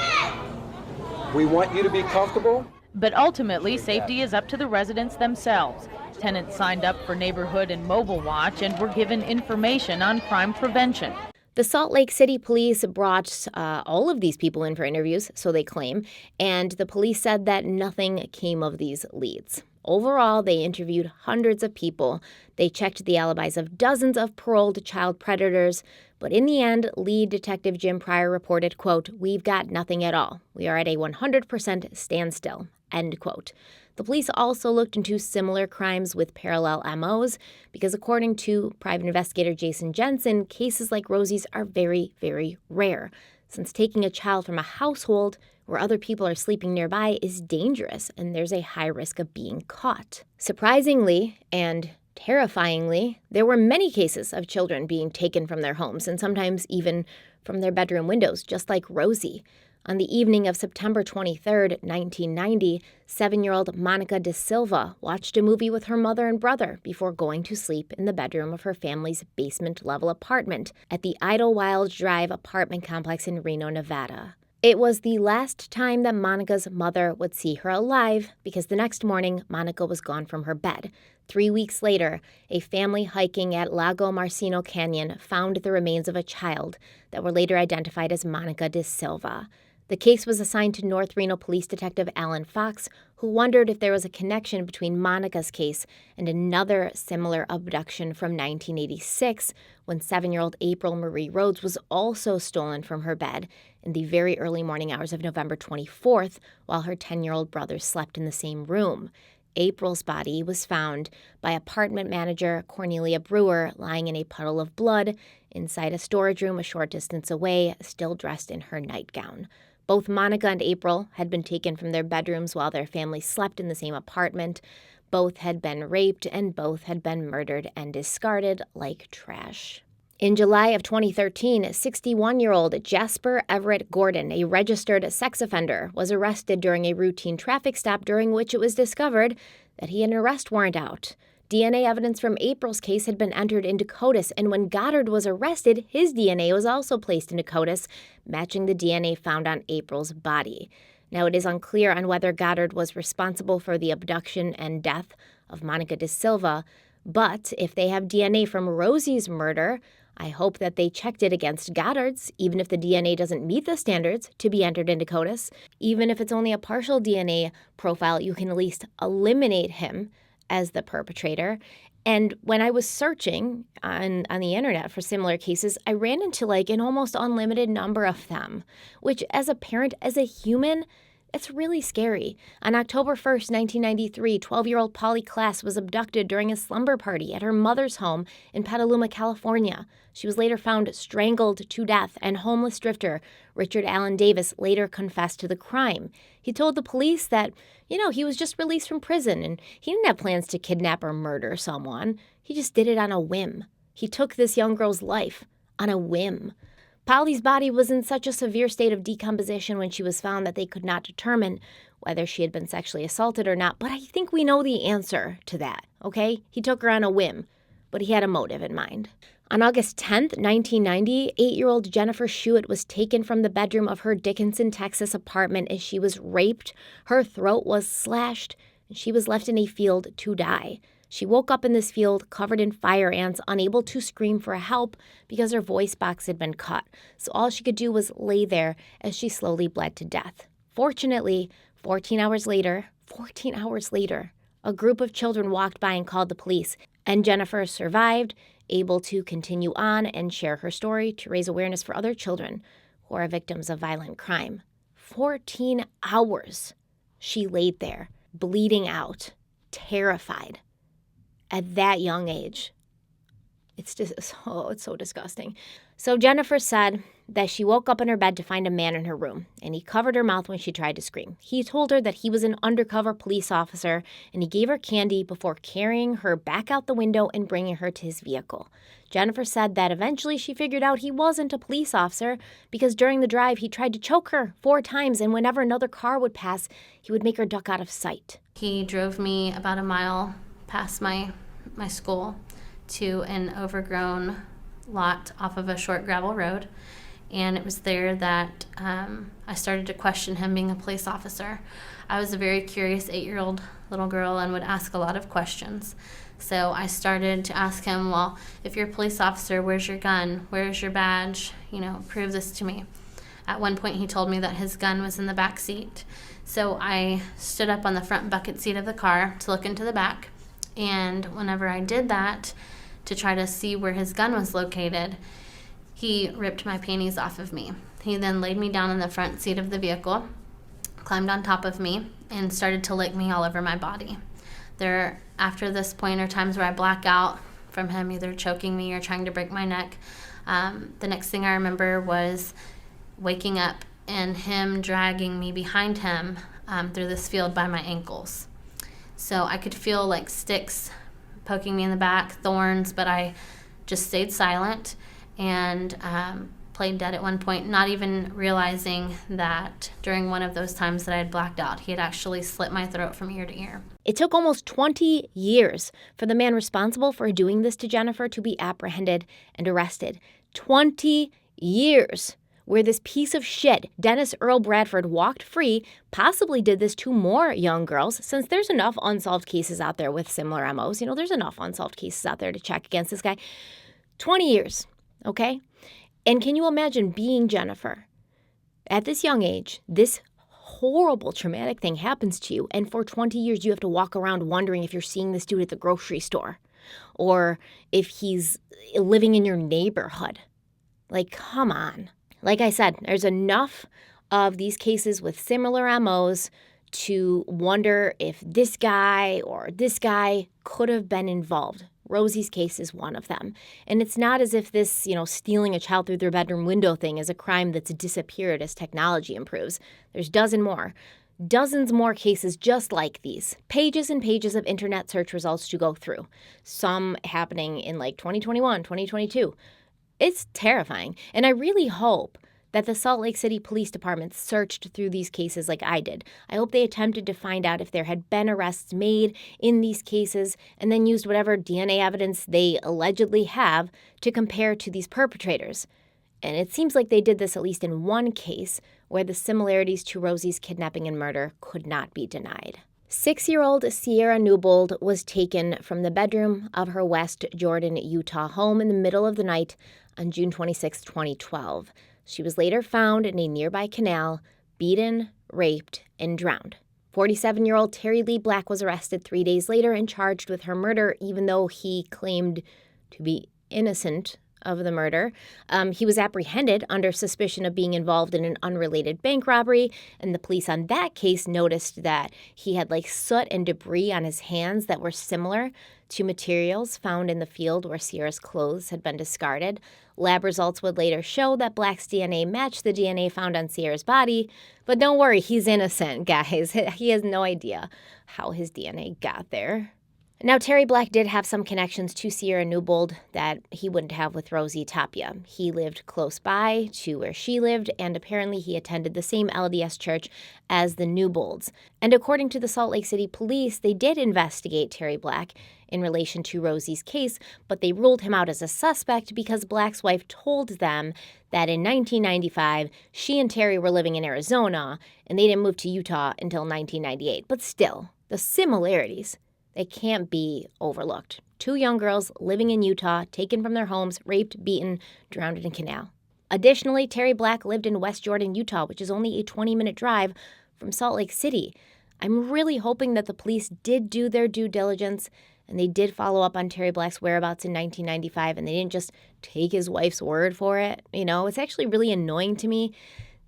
We want you to be comfortable. But ultimately, safety is up to the residents themselves. Tenants signed up for neighborhood and mobile watch and were given information on crime prevention. The Salt Lake City police brought all of these people in for interviews, so they claim, and the police said that nothing came of these leads. Overall, they interviewed hundreds of people. They checked the alibis of dozens of paroled child predators. But in the end, lead detective Jim Pryor reported, quote, "We've got nothing at all. We are at a 100% standstill," end quote. The police also looked into similar crimes with parallel MOs because according to private investigator Jason Jensen, cases like Rosie's are very, very rare, since taking a child from a household where other people are sleeping nearby is dangerous and there's a high risk of being caught. Surprisingly and terrifyingly, there were many cases of children being taken from their homes and sometimes even from their bedroom windows, just like Rosie. On the evening of September 23, 1990, 7-year-old Monica De Silva watched a movie with her mother and brother before going to sleep in the bedroom of her family's basement-level apartment at the Idlewild Drive apartment complex in Reno, Nevada. It was the last time that Monica's mother would see her alive because the next morning, Monica was gone from her bed. 3 weeks later, a family hiking at Lago Marcino Canyon found the remains of a child that were later identified as Monica De Silva. The case was assigned to North Reno Police Detective Alan Fox, who wondered if there was a connection between Monica's case and another similar abduction from 1986, when 7-year-old April Marie Rhodes was also stolen from her bed in the very early morning hours of November 24th, while her 10-year-old brother slept in the same room. April's body was found by apartment manager Cornelia Brewer lying in a puddle of blood inside a storage room a short distance away, still dressed in her nightgown. Both Monica and April had been taken from their bedrooms while their families slept in the same apartment. Both had been raped and both had been murdered and discarded like trash. In July of 2013, 61-year-old Jasper Everett Gordon, a registered sex offender, was arrested during a routine traffic stop during which it was discovered that he had an arrest warrant out. DNA evidence from April's case had been entered into CODIS, and when Goddard was arrested, his DNA was also placed into CODIS, matching the DNA found on April's body. Now, it is unclear on whether Goddard was responsible for the abduction and death of Monica De Silva, but if they have DNA from Rosie's murder, I hope that they checked it against Goddard's, even if the DNA doesn't meet the standards to be entered into CODIS. Even if it's only a partial DNA profile, you can at least eliminate him as the perpetrator. And when I was searching on the internet for similar cases, I ran into an almost unlimited number of them, which as a parent, as a human, it's really scary. On October 1st, 1993, 12-year-old Polly Klaas was abducted during a slumber party at her mother's home in Petaluma, California. She was later found strangled to death, and homeless drifter Richard Allen Davis later confessed to the crime. He told the police that, he was just released from prison and he didn't have plans to kidnap or murder someone. He just did it on a whim. He took this young girl's life on a whim. Polly's body was in such a severe state of decomposition when she was found that they could not determine whether she had been sexually assaulted or not. But I think we know the answer to that, okay? He took her on a whim, but he had a motive in mind. On August 10th, 1990, 8-year-old Jennifer Schuett was taken from the bedroom of her Dickinson, Texas apartment as she was raped. Her throat was slashed, and she was left in a field to die. She woke up in this field covered in fire ants, unable to scream for help because her voice box had been cut. So all she could do was lay there as she slowly bled to death. Fortunately, 14 hours later, a group of children walked by and called the police, and Jennifer survived, able to continue on and share her story to raise awareness for other children who are victims of violent crime. 14 hours she laid there, bleeding out, terrified. At that young age. It's so disgusting. So Jennifer said that she woke up in her bed to find a man in her room, and he covered her mouth when she tried to scream. He told her that he was an undercover police officer, and he gave her candy before carrying her back out the window and bringing her to his vehicle. Jennifer said that eventually she figured out he wasn't a police officer because during the drive he tried to choke her 4 times, and whenever another car would pass, he would make her duck out of sight. He drove me about a mile past my school to an overgrown lot off of a short gravel road, and it was there that I started to question him being a police officer. I was a very curious 8-year-old little girl and would ask a lot of questions. So I started to ask him, well, if you're a police officer, where's your gun? Where's your badge? Prove this to me. At one point he told me that his gun was in the back seat. So I stood up on the front bucket seat of the car to look into the back. And whenever I did that, to try to see where his gun was located, he ripped my panties off of me. He then laid me down in the front seat of the vehicle, climbed on top of me, and started to lick me all over my body. After this point, are times where I black out from him either choking me or trying to break my neck. The next thing I remember was waking up and him dragging me behind him through this field by my ankles. So I could feel like sticks poking me in the back, thorns, but I just stayed silent and played dead at one point, not even realizing that during one of those times that I had blacked out, he had actually slit my throat from ear to ear. It took almost 20 years for the man responsible for doing this to Jennifer to be apprehended and arrested. 20 years where this piece of shit, Dennis Earl Bradford, walked free, possibly did this to more young girls, since there's enough unsolved cases out there with similar MOs. There's enough unsolved cases out there to check against this guy. 20 years, okay? And can you imagine being Jennifer? At this young age, this horrible traumatic thing happens to you, and for 20 years you have to walk around wondering if you're seeing this dude at the grocery store or if he's living in your neighborhood. Come on. Like I said, there's enough of these cases with similar MOs to wonder if this guy or this guy could have been involved. Rosie's case is one of them. And it's not as if this, stealing a child through their bedroom window thing is a crime that's disappeared as technology improves. There's dozens more cases just like these. Pages and pages of internet search results to go through. Some happening in 2021, 2022. It's terrifying. And I really hope that the Salt Lake City Police Department searched through these cases like I did. I hope they attempted to find out if there had been arrests made in these cases and then used whatever DNA evidence they allegedly have to compare to these perpetrators. And it seems like they did this at least in one case where the similarities to Rosie's kidnapping and murder could not be denied. 6-year-old Sierra Newbold was taken from the bedroom of her West Jordan, Utah home in the middle of the night on June 26, 2012. She was later found in a nearby canal, beaten, raped, and drowned. 47-year-old Terry Lee Black was arrested 3 days later and charged with her murder, even though he claimed to be innocent of the murder. He was apprehended under suspicion of being involved in an unrelated bank robbery, and the police on that case noticed that he had soot and debris on his hands that were similar to materials found in the field where Sierra's clothes had been discarded. Lab results would later show that Black's DNA matched the DNA found on Sierra's body, but don't worry, he's innocent, guys. He has no idea how his DNA got there. Now, Terry Black did have some connections to Sierra Newbold that he wouldn't have with Rosie Tapia. He lived close by to where she lived, and apparently he attended the same LDS church as the Newbolds. And according to the Salt Lake City police, they did investigate Terry Black in relation to Rosie's case, but they ruled him out as a suspect because Black's wife told them that in 1995, she and Terry were living in Arizona, and they didn't move to Utah until 1998. But still, the similarities, they can't be overlooked. 2 young girls living in Utah, taken from their homes, raped, beaten, drowned in a canal. Additionally, Terry Black lived in West Jordan, Utah, which is only a 20-minute drive from Salt Lake City. I'm really hoping that the police did do their due diligence and they did follow up on Terry Black's whereabouts in 1995, and they didn't just take his wife's word for it. It's actually really annoying to me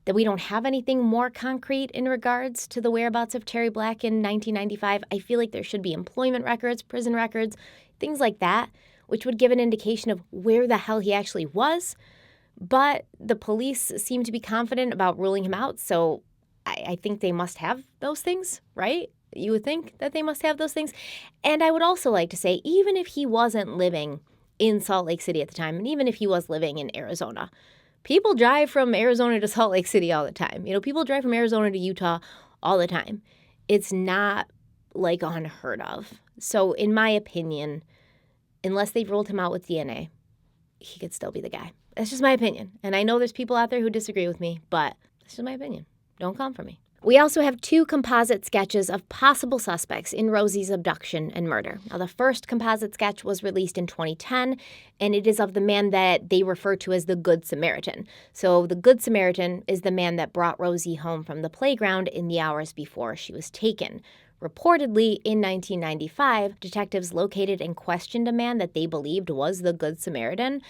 that we don't have anything more concrete in regards to the whereabouts of Terry Black in 1995. I feel like there should be employment records, prison records, things like that, which would give an indication of where the hell he actually was. But the police seem to be confident about ruling him out, so I think they must have those things, right? You would think that they must have those things. And I would also like to say, even if he wasn't living in Salt Lake City at the time, and even if he was living in Arizona, people drive from Arizona to Salt Lake City all the time. People drive from Arizona to Utah all the time. It's not unheard of. So in my opinion, unless they've ruled him out with DNA, he could still be the guy. That's just my opinion. And I know there's people out there who disagree with me, but that's just my opinion. Don't come for me. We also have 2 composite sketches of possible suspects in Rosie's abduction and murder. Now, the first composite sketch was released in 2010, and it is of the man that they refer to as the Good Samaritan. So the Good Samaritan is the man that brought Rosie home from the playground in the hours before she was taken. Reportedly, in 1995, detectives located and questioned a man that they believed was the Good Samaritan.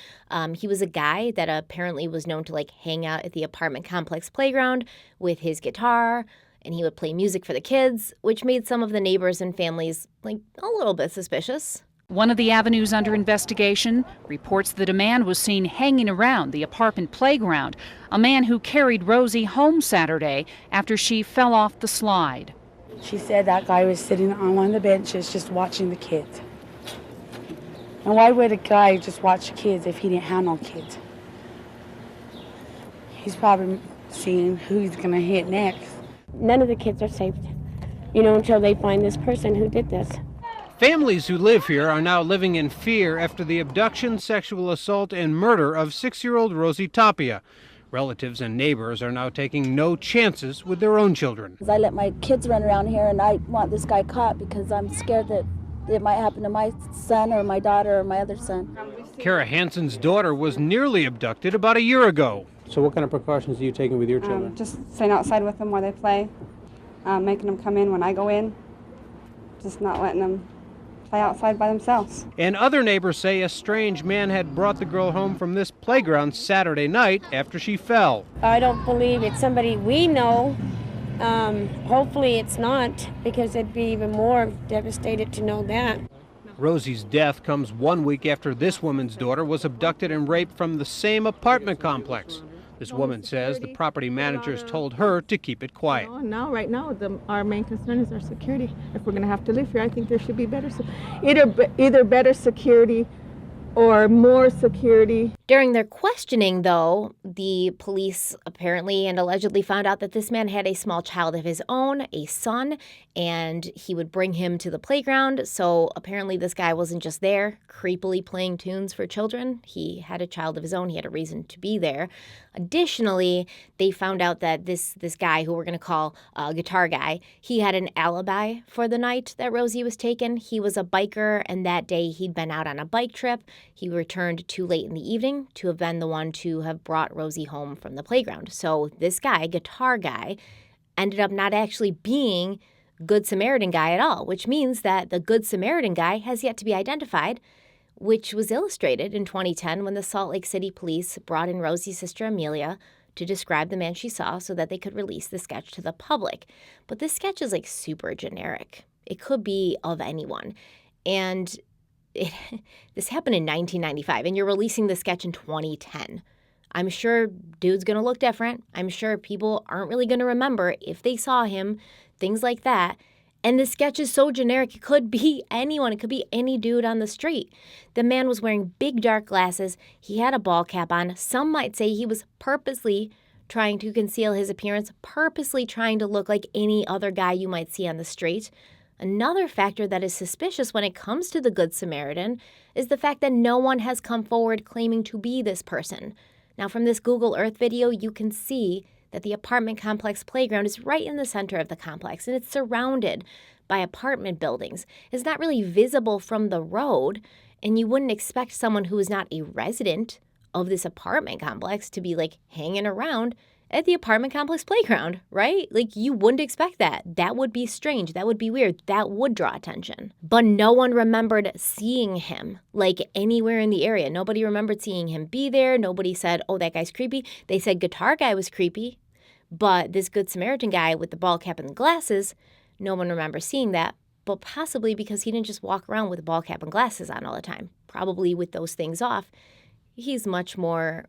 He was a guy that apparently was known to hang out at the apartment complex playground with his guitar, and he would play music for the kids, which made some of the neighbors and families a little bit suspicious. One of the avenues under investigation reports that a man was seen hanging around the apartment playground, a man who carried Rosie home Saturday after she fell off the slide. She said that guy was sitting on one of the benches just watching the kids. And why would a guy just watch the kids if he didn't have no kids? He's probably seeing who he's going to hit next. None of the kids are safe, until they find this person who did this. Families who live here are now living in fear after the abduction, sexual assault, and murder of 6-year-old Rosie Tapia. Relatives and neighbors are now taking no chances with their own children. I let my kids run around here, and I want this guy caught because I'm scared that it might happen to my son or my daughter or my other son. Kara Hansen's daughter was nearly abducted about a year ago. So what kind of precautions are you taking with your children? Just staying outside with them while they play, making them come in when I go in, just not letting them play outside by themselves. And other neighbors say a strange man had brought the girl home from this playground Saturday night after she fell. I don't believe it's somebody we know. Hopefully it's not, because it'd be even more devastated to know that. Rosie's death comes 1 week after this woman's daughter was abducted and raped from the same apartment complex. This woman says the property managers told her to keep it quiet. Right now, our main concern is our security. If we're going to have to live here, I think there should be better, either better security or more security. During their questioning, though, the police apparently and allegedly found out that this man had a small child of his own, a son, and he would bring him to the playground. So apparently this guy wasn't just there creepily playing tunes for children. He had a child of his own. He had a reason to be there. Additionally, they found out that this guy, who we're going to call Guitar Guy, he had an alibi for the night that Rosie was taken. He was a biker, and that day he'd been out on a bike trip. He returned too late in the evening to have been the one to have brought Rosie home from the playground. So this guy, Guitar Guy, ended up not actually being Good Samaritan Guy at all, which means that the Good Samaritan Guy has yet to be identified, which was illustrated in 2010 when the Salt Lake City police brought in Rosie's sister Amelia to describe the man she saw so that they could release the sketch to the public. But this sketch is like super generic. It could be of anyone. And this happened in 1995, and you're releasing the sketch in 2010. I'm sure dude's going to look different. I'm sure people aren't really going to remember if they saw him, things like that. And the sketch is so generic, it could be anyone. It could be any dude on the street. The man was wearing big dark glasses. He had a ball cap on. Some might say he was purposely trying to conceal his appearance, purposely trying to look like any other guy you might see on the street. Another factor that is suspicious when it comes to the Good Samaritan is the fact that no one has come forward claiming to be this person. Now, from this Google Earth video, you can see that the apartment complex playground is right in the center of the complex, and it's surrounded by apartment buildings. It's not really visible from the road, and you wouldn't expect someone who is not a resident of this apartment complex to be, like, hanging around at the apartment complex playground, right? Like, you wouldn't expect that. That would be strange. That would be weird. That would draw attention. But no one remembered seeing him, like, anywhere in the area. Nobody remembered seeing him be there. Nobody said, oh, that guy's creepy. They said Guitar Guy was creepy. But this Good Samaritan guy with the ball cap and the glasses, no one remembers seeing that. But possibly because he didn't just walk around with a ball cap and glasses on all the time. Probably with those things off, he's much more,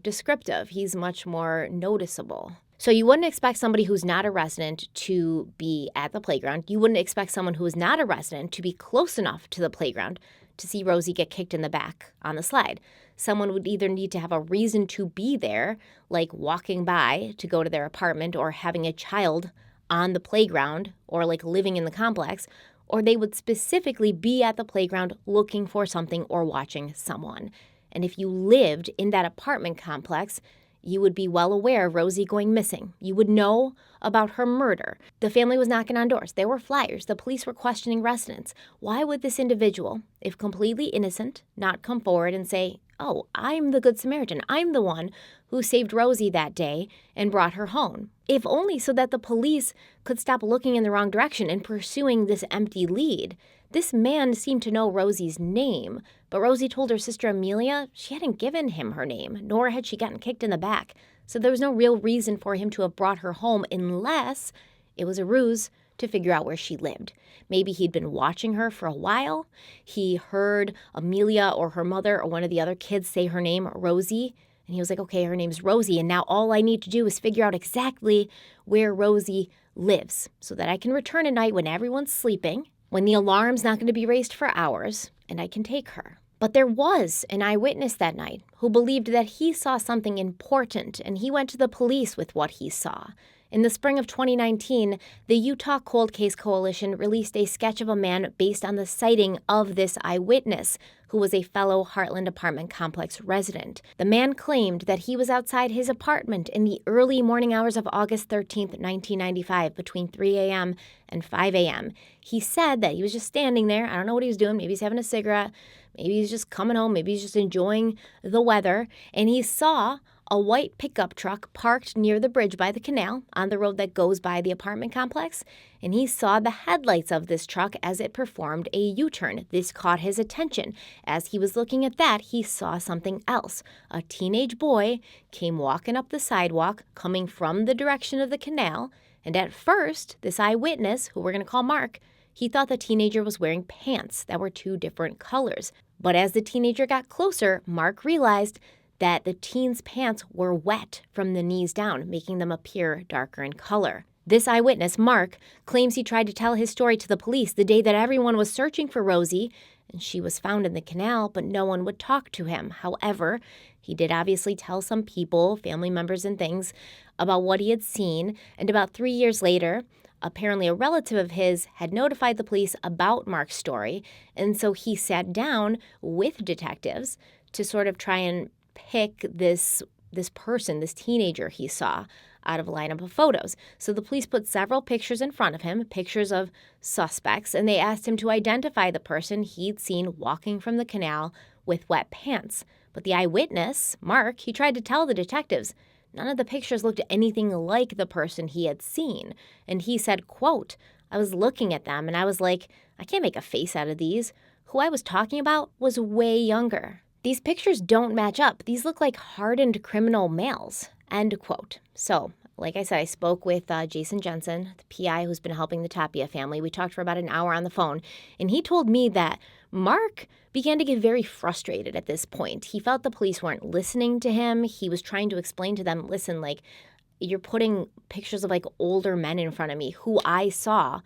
descriptive. He's much more noticeable. So you wouldn't expect somebody who's not a resident to be at the playground. You wouldn't expect someone who is not a resident to be close enough to the playground to see Rosie get kicked in the back on the slide. Someone would either need to have a reason to be there, like walking by to go to their apartment or having a child on the playground or like living in the complex, or they would specifically be at the playground looking for something or watching someone. And if you lived in that apartment complex, you would be well aware of Rosie going missing. You would know about her murder. The family was knocking on doors. There were flyers. The police were questioning residents. Why would this individual, if completely innocent, not come forward and say, oh, I'm the Good Samaritan. I'm the one who saved Rosie that day and brought her home? If only so that the police could stop looking in the wrong direction and pursuing this empty lead. This man seemed to know Rosie's name, but Rosie told her sister Amelia she hadn't given him her name, nor had she gotten kicked in the back. So there was no real reason for him to have brought her home unless it was a ruse to figure out where she lived. Maybe he'd been watching her for a while. He heard Amelia or her mother or one of the other kids say her name, Rosie, and he was like, okay, her name's Rosie, and now all I need to do is figure out exactly where Rosie lives so that I can return at night when everyone's sleeping, when the alarm's not going to be raised for hours, and I can take her. But there was an eyewitness that night who believed that he saw something important, and he went to the police with what he saw. In the spring of 2019, the Utah Cold Case Coalition released a sketch of a man based on the sighting of this eyewitness, who was a fellow Heartland apartment complex resident. The man claimed that he was outside his apartment in the early morning hours of August 13th, 1995, between 3 a.m. and 5 a.m. He said that he was just standing there. I don't know what he was doing. Maybe he's having a cigarette. Maybe he's just coming home. Maybe he's just enjoying the weather. And he saw a white pickup truck parked near the bridge by the canal on the road that goes by the apartment complex, and he saw the headlights of this truck as it performed a U-turn. This caught his attention. As he was looking at that, he saw something else. A teenage boy came walking up the sidewalk, coming from the direction of the canal, and at first, this eyewitness, who we're going to call Mark, he thought the teenager was wearing pants that were two different colors. But as the teenager got closer, Mark realized that the teen's pants were wet from the knees down, making them appear darker in color. This eyewitness, Mark, claims he tried to tell his story to the police the day that everyone was searching for Rosie, and she was found in the canal, but no one would talk to him. However, he did obviously tell some people, family members and things, about what he had seen, and about 3 years later, apparently a relative of his had notified the police about Mark's story, and so he sat down with detectives to sort of try and pick this person, this teenager he saw, out of a lineup of photos. So the police put several pictures in front of him, pictures of suspects, and they asked him to identify the person he'd seen walking from the canal with wet pants. But the eyewitness, Mark, he tried to tell the detectives none of the pictures looked anything like the person he had seen. And he said, quote, "I was looking at them and I was like, I can't make a face out of these. Who I was talking about was way younger. These pictures don't match up. These look like hardened criminal males." End quote. So, like I said, I spoke with Jason Jensen, the PI who's been helping the Tapia family. We talked for about an hour on the phone, and he told me that Mark began to get very frustrated at this point. He felt the police weren't listening to him. He was trying to explain to them, listen, like, you're putting pictures of, like, older men in front of me. Who I saw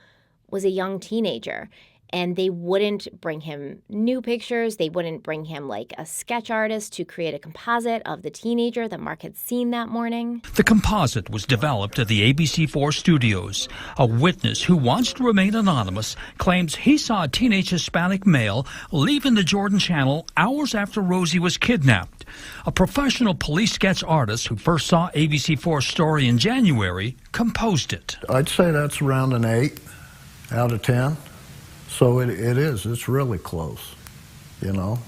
was a young teenager. And they wouldn't bring him new pictures. They wouldn't bring him like a sketch artist to create a composite of the teenager that Mark had seen that morning. The composite was developed at the ABC4 studios. A witness who wants to remain anonymous claims he saw a teenage Hispanic male leaving the Jordan Channel hours after Rosie was kidnapped. A professional police sketch artist who first saw ABC4's story in January composed it. I'd say that's around an 8 out of 10. So it is. It's really close, you know.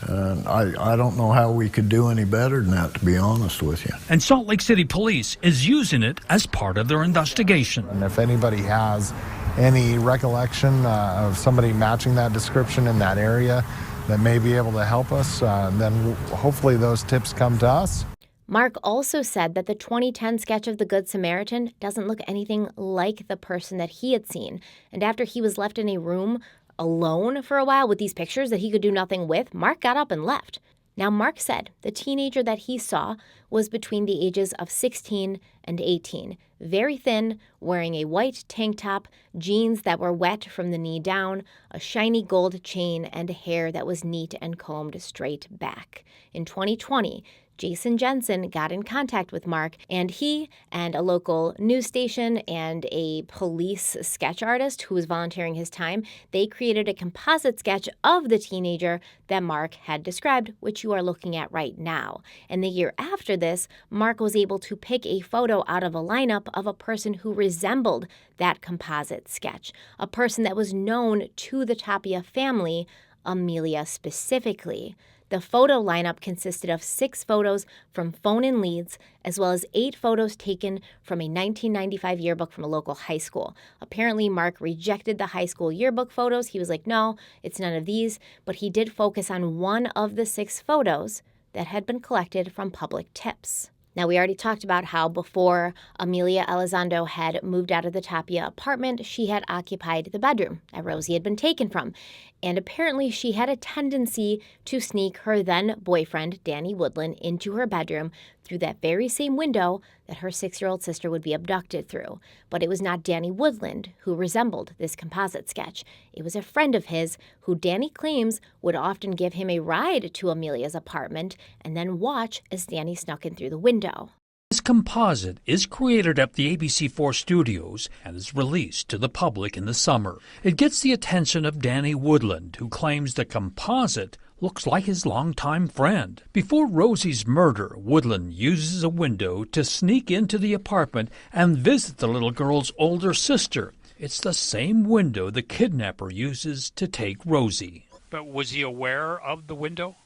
And I don't know how we could do any better than that, to be honest with you. And Salt Lake City Police is using it as part of their investigation. And if anybody has any recollection of somebody matching that description in that area that may be able to help us, then hopefully those tips come to us. Mark also said that the 2010 sketch of the Good Samaritan doesn't look anything like the person that he had seen. And after he was left in a room alone for a while with these pictures that he could do nothing with, Mark got up and left. Now, Mark said the teenager that he saw was between the ages of 16 and 18, very thin, wearing a white tank top, jeans that were wet from the knee down, a shiny gold chain, and hair that was neat and combed straight back. In 2020, Jason Jensen got in contact with Mark, and he and a local news station and a police sketch artist who was volunteering his time, they created a composite sketch of the teenager that Mark had described, which you are looking at right now. And the year after this, Mark was able to pick a photo out of a lineup of a person who resembled that composite sketch, a person that was known to the Tapia family, Amelia specifically. The photo lineup consisted of 6 photos from phone-in leads, as well as 8 photos taken from a 1995 yearbook from a local high school. Apparently, Mark rejected the high school yearbook photos. He was like, no, it's none of these. But he did focus on one of the 6 photos that had been collected from public tips. Now, we already talked about how before Amelia Elizondo had moved out of the Tapia apartment, she had occupied the bedroom that Rosie had been taken from. And apparently she had a tendency to sneak her then boyfriend, Danny Woodland, into her bedroom through that very same window that her 6-year-old sister would be abducted through. But it was not Danny Woodland who resembled this composite sketch. It was a friend of his who Danny claims would often give him a ride to Amelia's apartment and then watch as Danny snuck in through the window. This composite is created at the ABC4 studios and is released to the public in the summer. It gets the attention of Danny Woodland, who claims the composite looks like his longtime friend. Before Rosie's murder, Woodland uses a window to sneak into the apartment and visit the little girl's older sister. It's the same window the kidnapper uses to take Rosie. But was he aware of the window?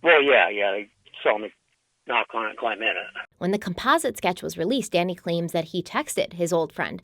Well, yeah, they saw me knock on it and climb in it. When the composite sketch was released, Danny claims that he texted his old friend,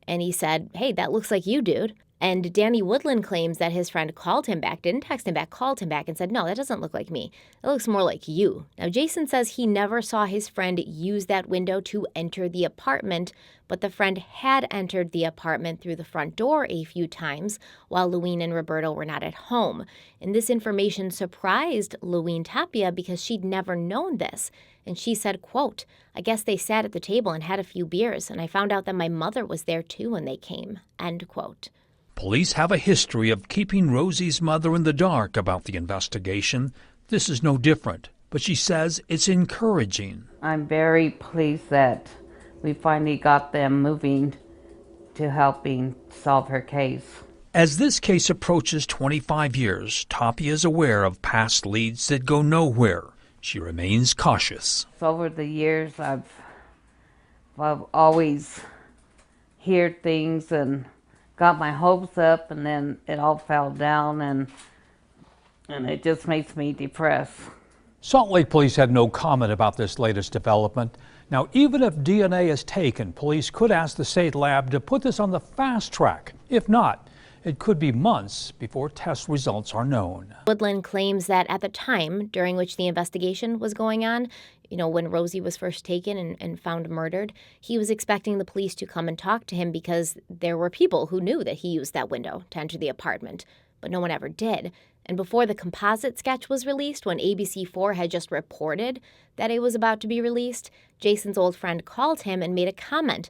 and he said, hey, that looks like you, dude. And Danny Woodland claims that his friend called him back, didn't text him back, called him back and said, no, that doesn't look like me. It looks more like you. Now, Jason says he never saw his friend use that window to enter the apartment, but the friend had entered the apartment through the front door a few times while Louine and Roberto were not at home. And this information surprised Louine Tapia because she'd never known this. And she said, quote, I guess they sat at the table and had a few beers, and I found out that my mother was there too when they came, end quote. Police have a history of keeping Rosie's mother in the dark about the investigation. This is no different, but she says it's encouraging. I'm very pleased that we finally got them moving to helping solve her case. As this case approaches 25 years, Tapia is aware of past leads that go nowhere. She remains cautious. So over the years, I've always heard things and got my hopes up, and then it all fell down, and it just makes me depressed. Salt Lake police had no comment about this latest development. Now, even if DNA is taken, police could ask the state lab to put this on the fast track. If not, it could be months before test results are known. Woodland claims that at the time during which the investigation was going on, when Rosie was first taken and found murdered, he was expecting the police to come and talk to him because there were people who knew that he used that window to enter the apartment, but no one ever did. And before the composite sketch was released, when ABC4 had just reported that it was about to be released, Jason's old friend called him and made a comment.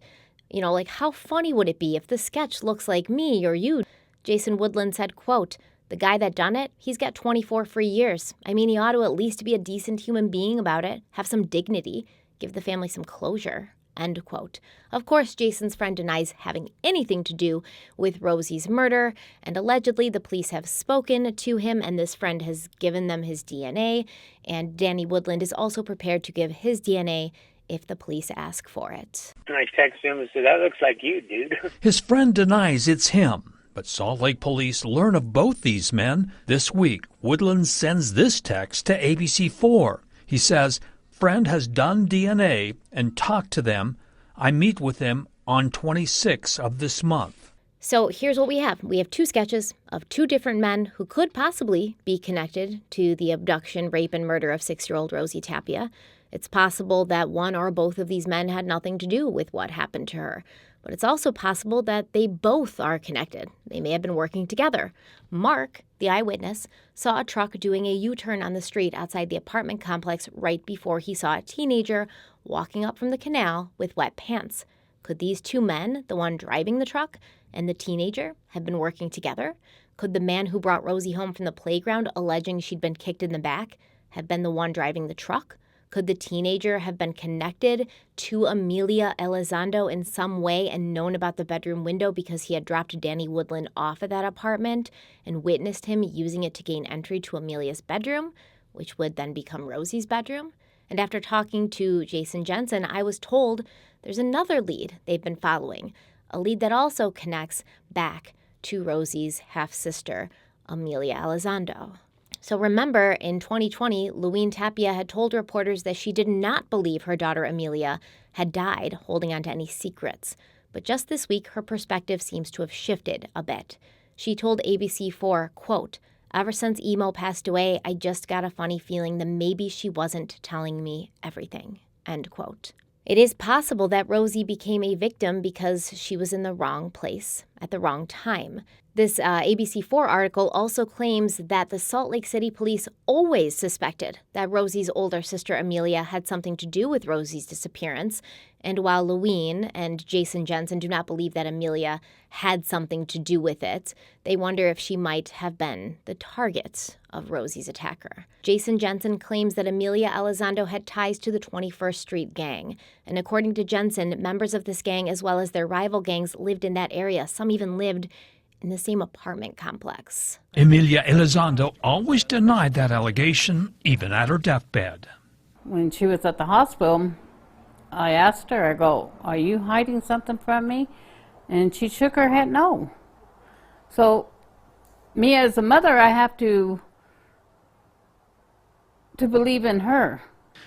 Like, how funny would it be if the sketch looks like me or you? Jason Woodland said, quote, "The guy that done it, he's got 24 free years. I mean, he ought to at least be a decent human being about it, have some dignity, give the family some closure," end quote. Of course, Jason's friend denies having anything to do with Rosie's murder, and allegedly the police have spoken to him, and this friend has given them his DNA, and Danny Woodland is also prepared to give his DNA if the police ask for it. And I texted him and said, "That looks like you, dude." His friend denies it's him. But Salt Lake police learn of both these men. This week, Woodland sends this text to ABC4. He says, "Friend has done DNA and talked to them. I meet with them on 26 of this month." So here's what we have. We have two sketches of two different men who could possibly be connected to the abduction, rape, and murder of 6-year-old Rosie Tapia. It's possible that one or both of these men had nothing to do with what happened to her. But it's also possible that they both are connected. They may have been working together. Mark, the eyewitness, saw a truck doing a U-turn on the street outside the apartment complex right before he saw a teenager walking up from the canal with wet pants. Could these two men, the one driving the truck and the teenager, have been working together? Could the man who brought Rosie home from the playground alleging she'd been kicked in the back have been the one driving the truck? Could the teenager have been connected to Amelia Elizondo in some way and known about the bedroom window because he had dropped Danny Woodland off at that apartment and witnessed him using it to gain entry to Amelia's bedroom, which would then become Rosie's bedroom? And after talking to Jason Jensen, I was told there's another lead they've been following, a lead that also connects back to Rosie's half-sister, Amelia Elizondo. So remember, in 2020, Louine Tapia had told reporters that she did not believe her daughter Amelia had died holding on to any secrets. But just this week, her perspective seems to have shifted a bit. She told ABC4, quote, "Ever since Emo passed away, I just got a funny feeling that maybe she wasn't telling me everything," end quote. It is possible that Rosie became a victim because she was in the wrong place at the wrong time. This ABC4 article also claims that the Salt Lake City police always suspected that Rosie's older sister Amelia had something to do with Rosie's disappearance. And while Louine and Jason Jensen do not believe that Amelia had something to do with it, they wonder if she might have been the target of Rosie's attacker. Jason Jensen claims that Amelia Elizondo had ties to the 21st Street gang. And according to Jensen, members of this gang as well as their rival gangs lived in that area. Some even lived in the same apartment complex. Amelia Elizondo always denied that allegation, even at her deathbed. When she was at the hospital, I asked her, I go, "Are you hiding something from me?" And she shook her head no. So me as a mother, I have to believe in her.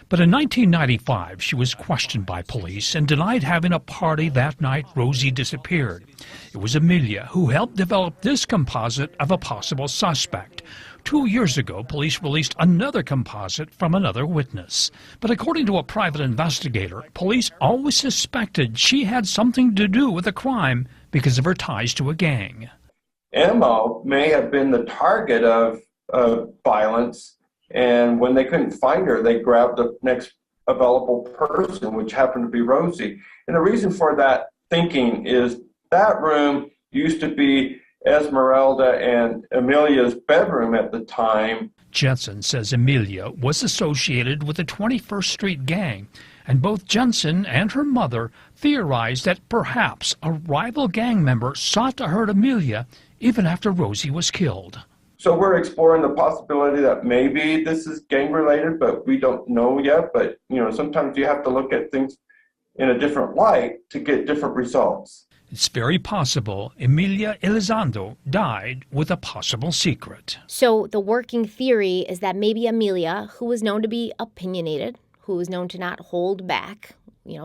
But in 1995, she was questioned by police and denied having a party that night Rosie disappeared. It was Amelia who helped develop this composite of a possible suspect. 2 years ago, police released another composite from another witness. But according to a private investigator, police always suspected she had something to do with the crime because of her ties to a gang. Emma may have been the target of violence, and when they couldn't find her, they grabbed the next available person, which happened to be Rosie. And the reason for that thinking is that room used to be Esmeralda and Amelia's bedroom at the time. Jensen says Amelia was associated with the 21st Street gang, and both Jensen and her mother theorized that perhaps a rival gang member sought to hurt Amelia even after Rosie was killed. So we're exploring the possibility that maybe this is gang related, but we don't know yet. But, sometimes you have to look at things in a different light to get different results. It's very possible Emilia Elizondo died with a possible secret. So the working theory is that maybe Amelia, who was known to be opinionated, who was known to not hold back,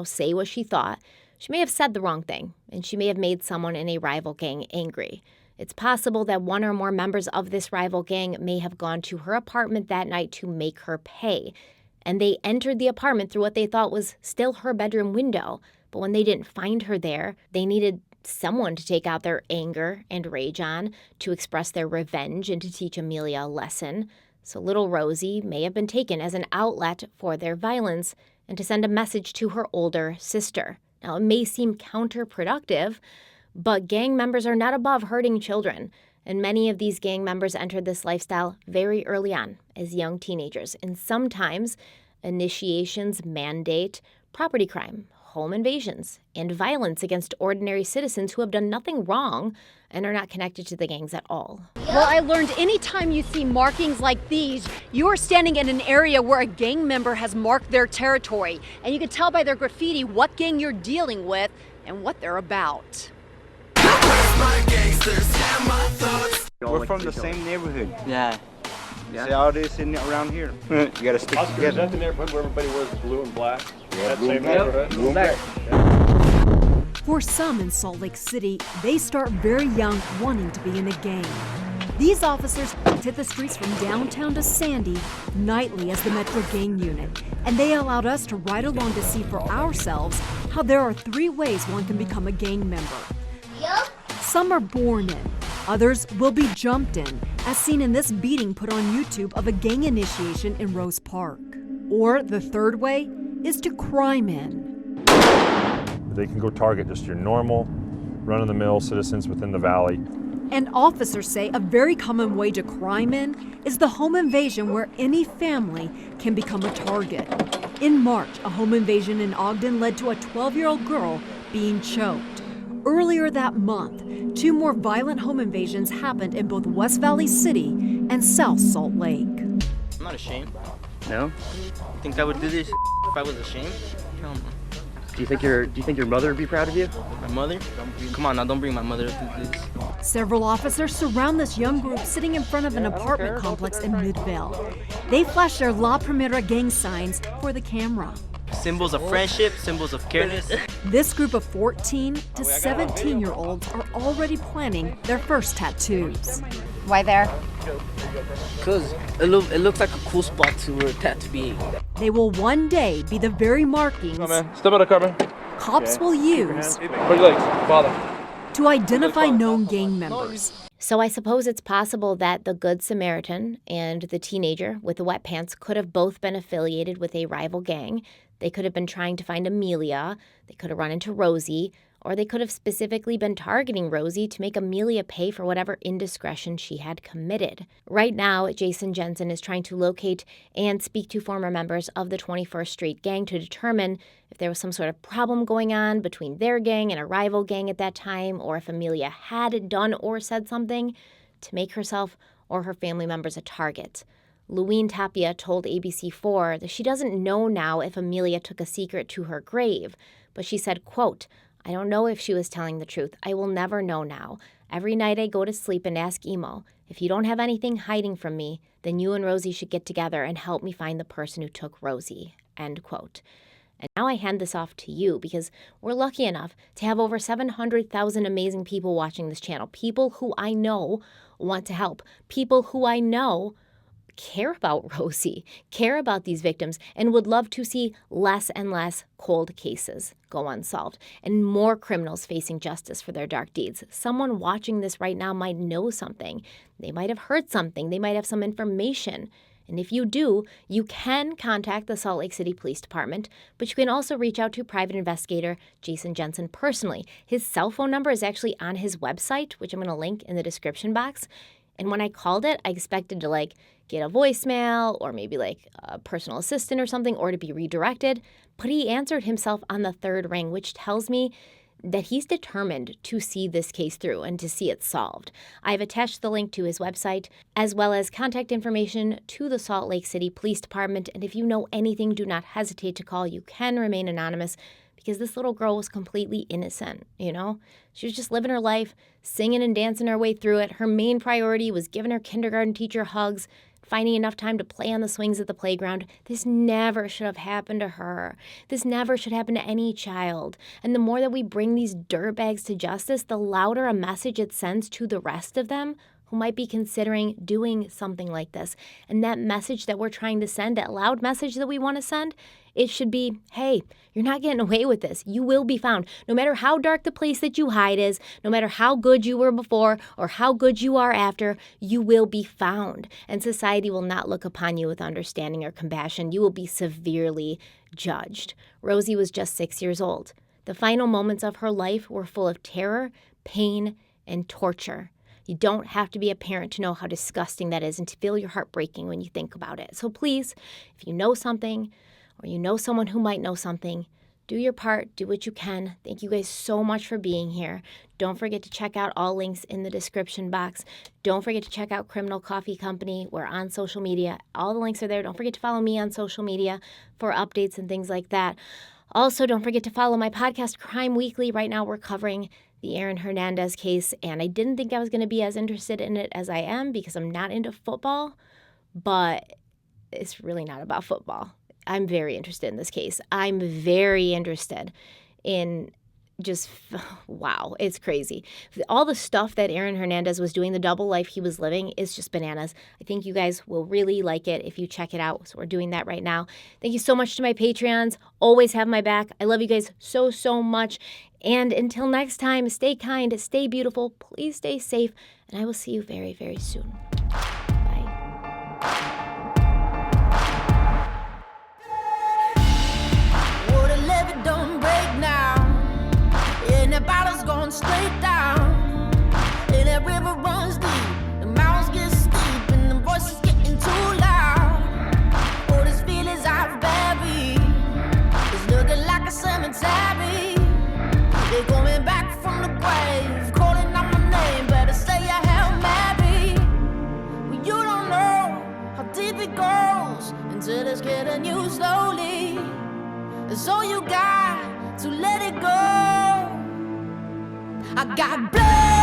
say what she thought, she may have said the wrong thing, and she may have made someone in a rival gang angry. It's possible that one or more members of this rival gang may have gone to her apartment that night to make her pay. And they entered the apartment through what they thought was still her bedroom window. But when they didn't find her there, they needed someone to take out their anger and rage on, to express their revenge and to teach Amelia a lesson. So little Rosie may have been taken as an outlet for their violence and to send a message to her older sister. Now, it may seem counterproductive, but gang members are not above hurting children, and many of these gang members entered this lifestyle very early on as young teenagers, and sometimes initiations mandate property crime, home invasions, and violence against ordinary citizens who have done nothing wrong and are not connected to the gangs at all. Well, I learned anytime you see markings like these, you are standing in an area where a gang member has marked their territory, and you can tell by their graffiti what gang you're dealing with and what they're about. We're from the same neighborhood. Yeah. See all this in around here. You gotta stick together. Is that the neighborhood where everybody wears blue and black? Yeah, that blue same and black. neighborhood? Blue and black. For some in Salt Lake City, they start very young wanting to be in a gang. These officers hit the streets from downtown to Sandy nightly as the Metro Gang Unit, and they allowed us to ride along to see for ourselves how there are 3 ways one can become a gang member. Some are born in, others will be jumped in, as seen in this beating put on YouTube of a gang initiation in Rose Park. Or the third way is to crime in. They can go target just your normal, run-of-the-mill citizens within the valley. And officers say a very common way to crime in is the home invasion, where any family can become a target. In March, a home invasion in Ogden led to a 12-year-old girl being choked. Earlier that month, 2 more violent home invasions happened in both West Valley City and South Salt Lake. I'm not ashamed. No? You think I would do this if I was ashamed? Hell no. Do you think your mother would be proud of you? My mother? Come on now, don't bring my mother into this. Several officers surround this young group sitting in front of an apartment complex in Midvale. They flash their La Primera gang signs for the camera. Symbols of friendship, symbols of careness. This group of 14 to 17-year-olds are already planning their first tattoos. Why there? Because it looks like a cool spot to tattoo. They will one day be the very markings Step out of the car, man. cops will use Put your legs. Father. to identify known gang members. So I suppose it's possible that the Good Samaritan and the teenager with the wet pants could have both been affiliated with a rival gang. They could have been trying to find Amelia, they could have run into Rosie, or they could have specifically been targeting Rosie to make Amelia pay for whatever indiscretion she had committed. Right now, Jason Jensen is trying to locate and speak to former members of the 21st Street gang to determine if there was some sort of problem going on between their gang and a rival gang at that time, or if Amelia had done or said something to make herself or her family members a target. Louine Tapia told ABC4 that she doesn't know now if Amelia took a secret to her grave, but she said, quote, "I don't know if she was telling the truth. I will never know now. Every night I go to sleep and ask Emo, if you don't have anything hiding from me, then you and Rosie should get together and help me find the person who took Rosie," end quote. And now I hand this off to you because we're lucky enough to have over 700,000 amazing people watching this channel. People who I know want to help. People who I know care about Rosie, care about these victims, and would love to see less and less cold cases go unsolved and more criminals facing justice for their dark deeds. Someone watching this right now might know something. They might have heard something. They might have some information. And if you do, you can contact the Salt Lake City Police Department, but you can also reach out to private investigator Jason Jensen personally. His cell phone number is actually on his website, which I'm going to link in the description box. And when I called it, I expected to get a voicemail or maybe a personal assistant or something, or to be redirected. But he answered himself on the third ring, which tells me that he's determined to see this case through and to see it solved. I've attached the link to his website, as well as contact information to the Salt Lake City Police Department. And if you know anything, do not hesitate to call. You can remain anonymous, because this little girl was completely innocent, She was just living her life, singing and dancing her way through it. Her main priority was giving her kindergarten teacher hugs, finding enough time to play on the swings at the playground. This never should have happened to her. This never should happen to any child. And the more that we bring these dirtbags to justice, the louder a message it sends to the rest of them who might be considering doing something like this. And that message that we're trying to send, that loud message that we want to send, it should be, hey, you're not getting away with this. You will be found. No matter how dark the place that you hide is, no matter how good you were before or how good you are after, you will be found. And society will not look upon you with understanding or compassion. You will be severely judged. Rosie was just 6 years old. The final moments of her life were full of terror, pain, and torture. You don't have to be a parent to know how disgusting that is and to feel your heart breaking when you think about it. So please, if you know something, or you know someone who might know something, do your part, do what you can. Thank you guys so much for being here. Don't forget to check out all links in the description box. Don't forget to check out Criminal Coffee Company. We're on social media. All the links are there. Don't forget to follow me on social media for updates and things like that. Also, don't forget to follow my podcast, Crime Weekly. Right now, we're covering the Aaron Hernandez case, and I didn't think I was going to be as interested in it as I am because I'm not into football, but it's really not about football. I'm very interested in this case. I'm very interested in just, wow, it's crazy. All the stuff that Aaron Hernandez was doing, the double life he was living, is just bananas. I think you guys will really like it if you check it out. So we're doing that right now. Thank you so much to my Patreons. Always have my back. I love you guys so, so much. And until next time, stay kind, stay beautiful, please stay safe, and I will see you very, very soon. The bottle's going straight down, and that river runs deep, the mountains get steep, and the voices getting too loud. All these feelings I've buried, it's looking like a cemetery. They're coming back from the grave, calling out my name, better say I Hail Mary. Well, you don't know how deep it goes until it's getting you slowly. So you got to let it go. I got blood.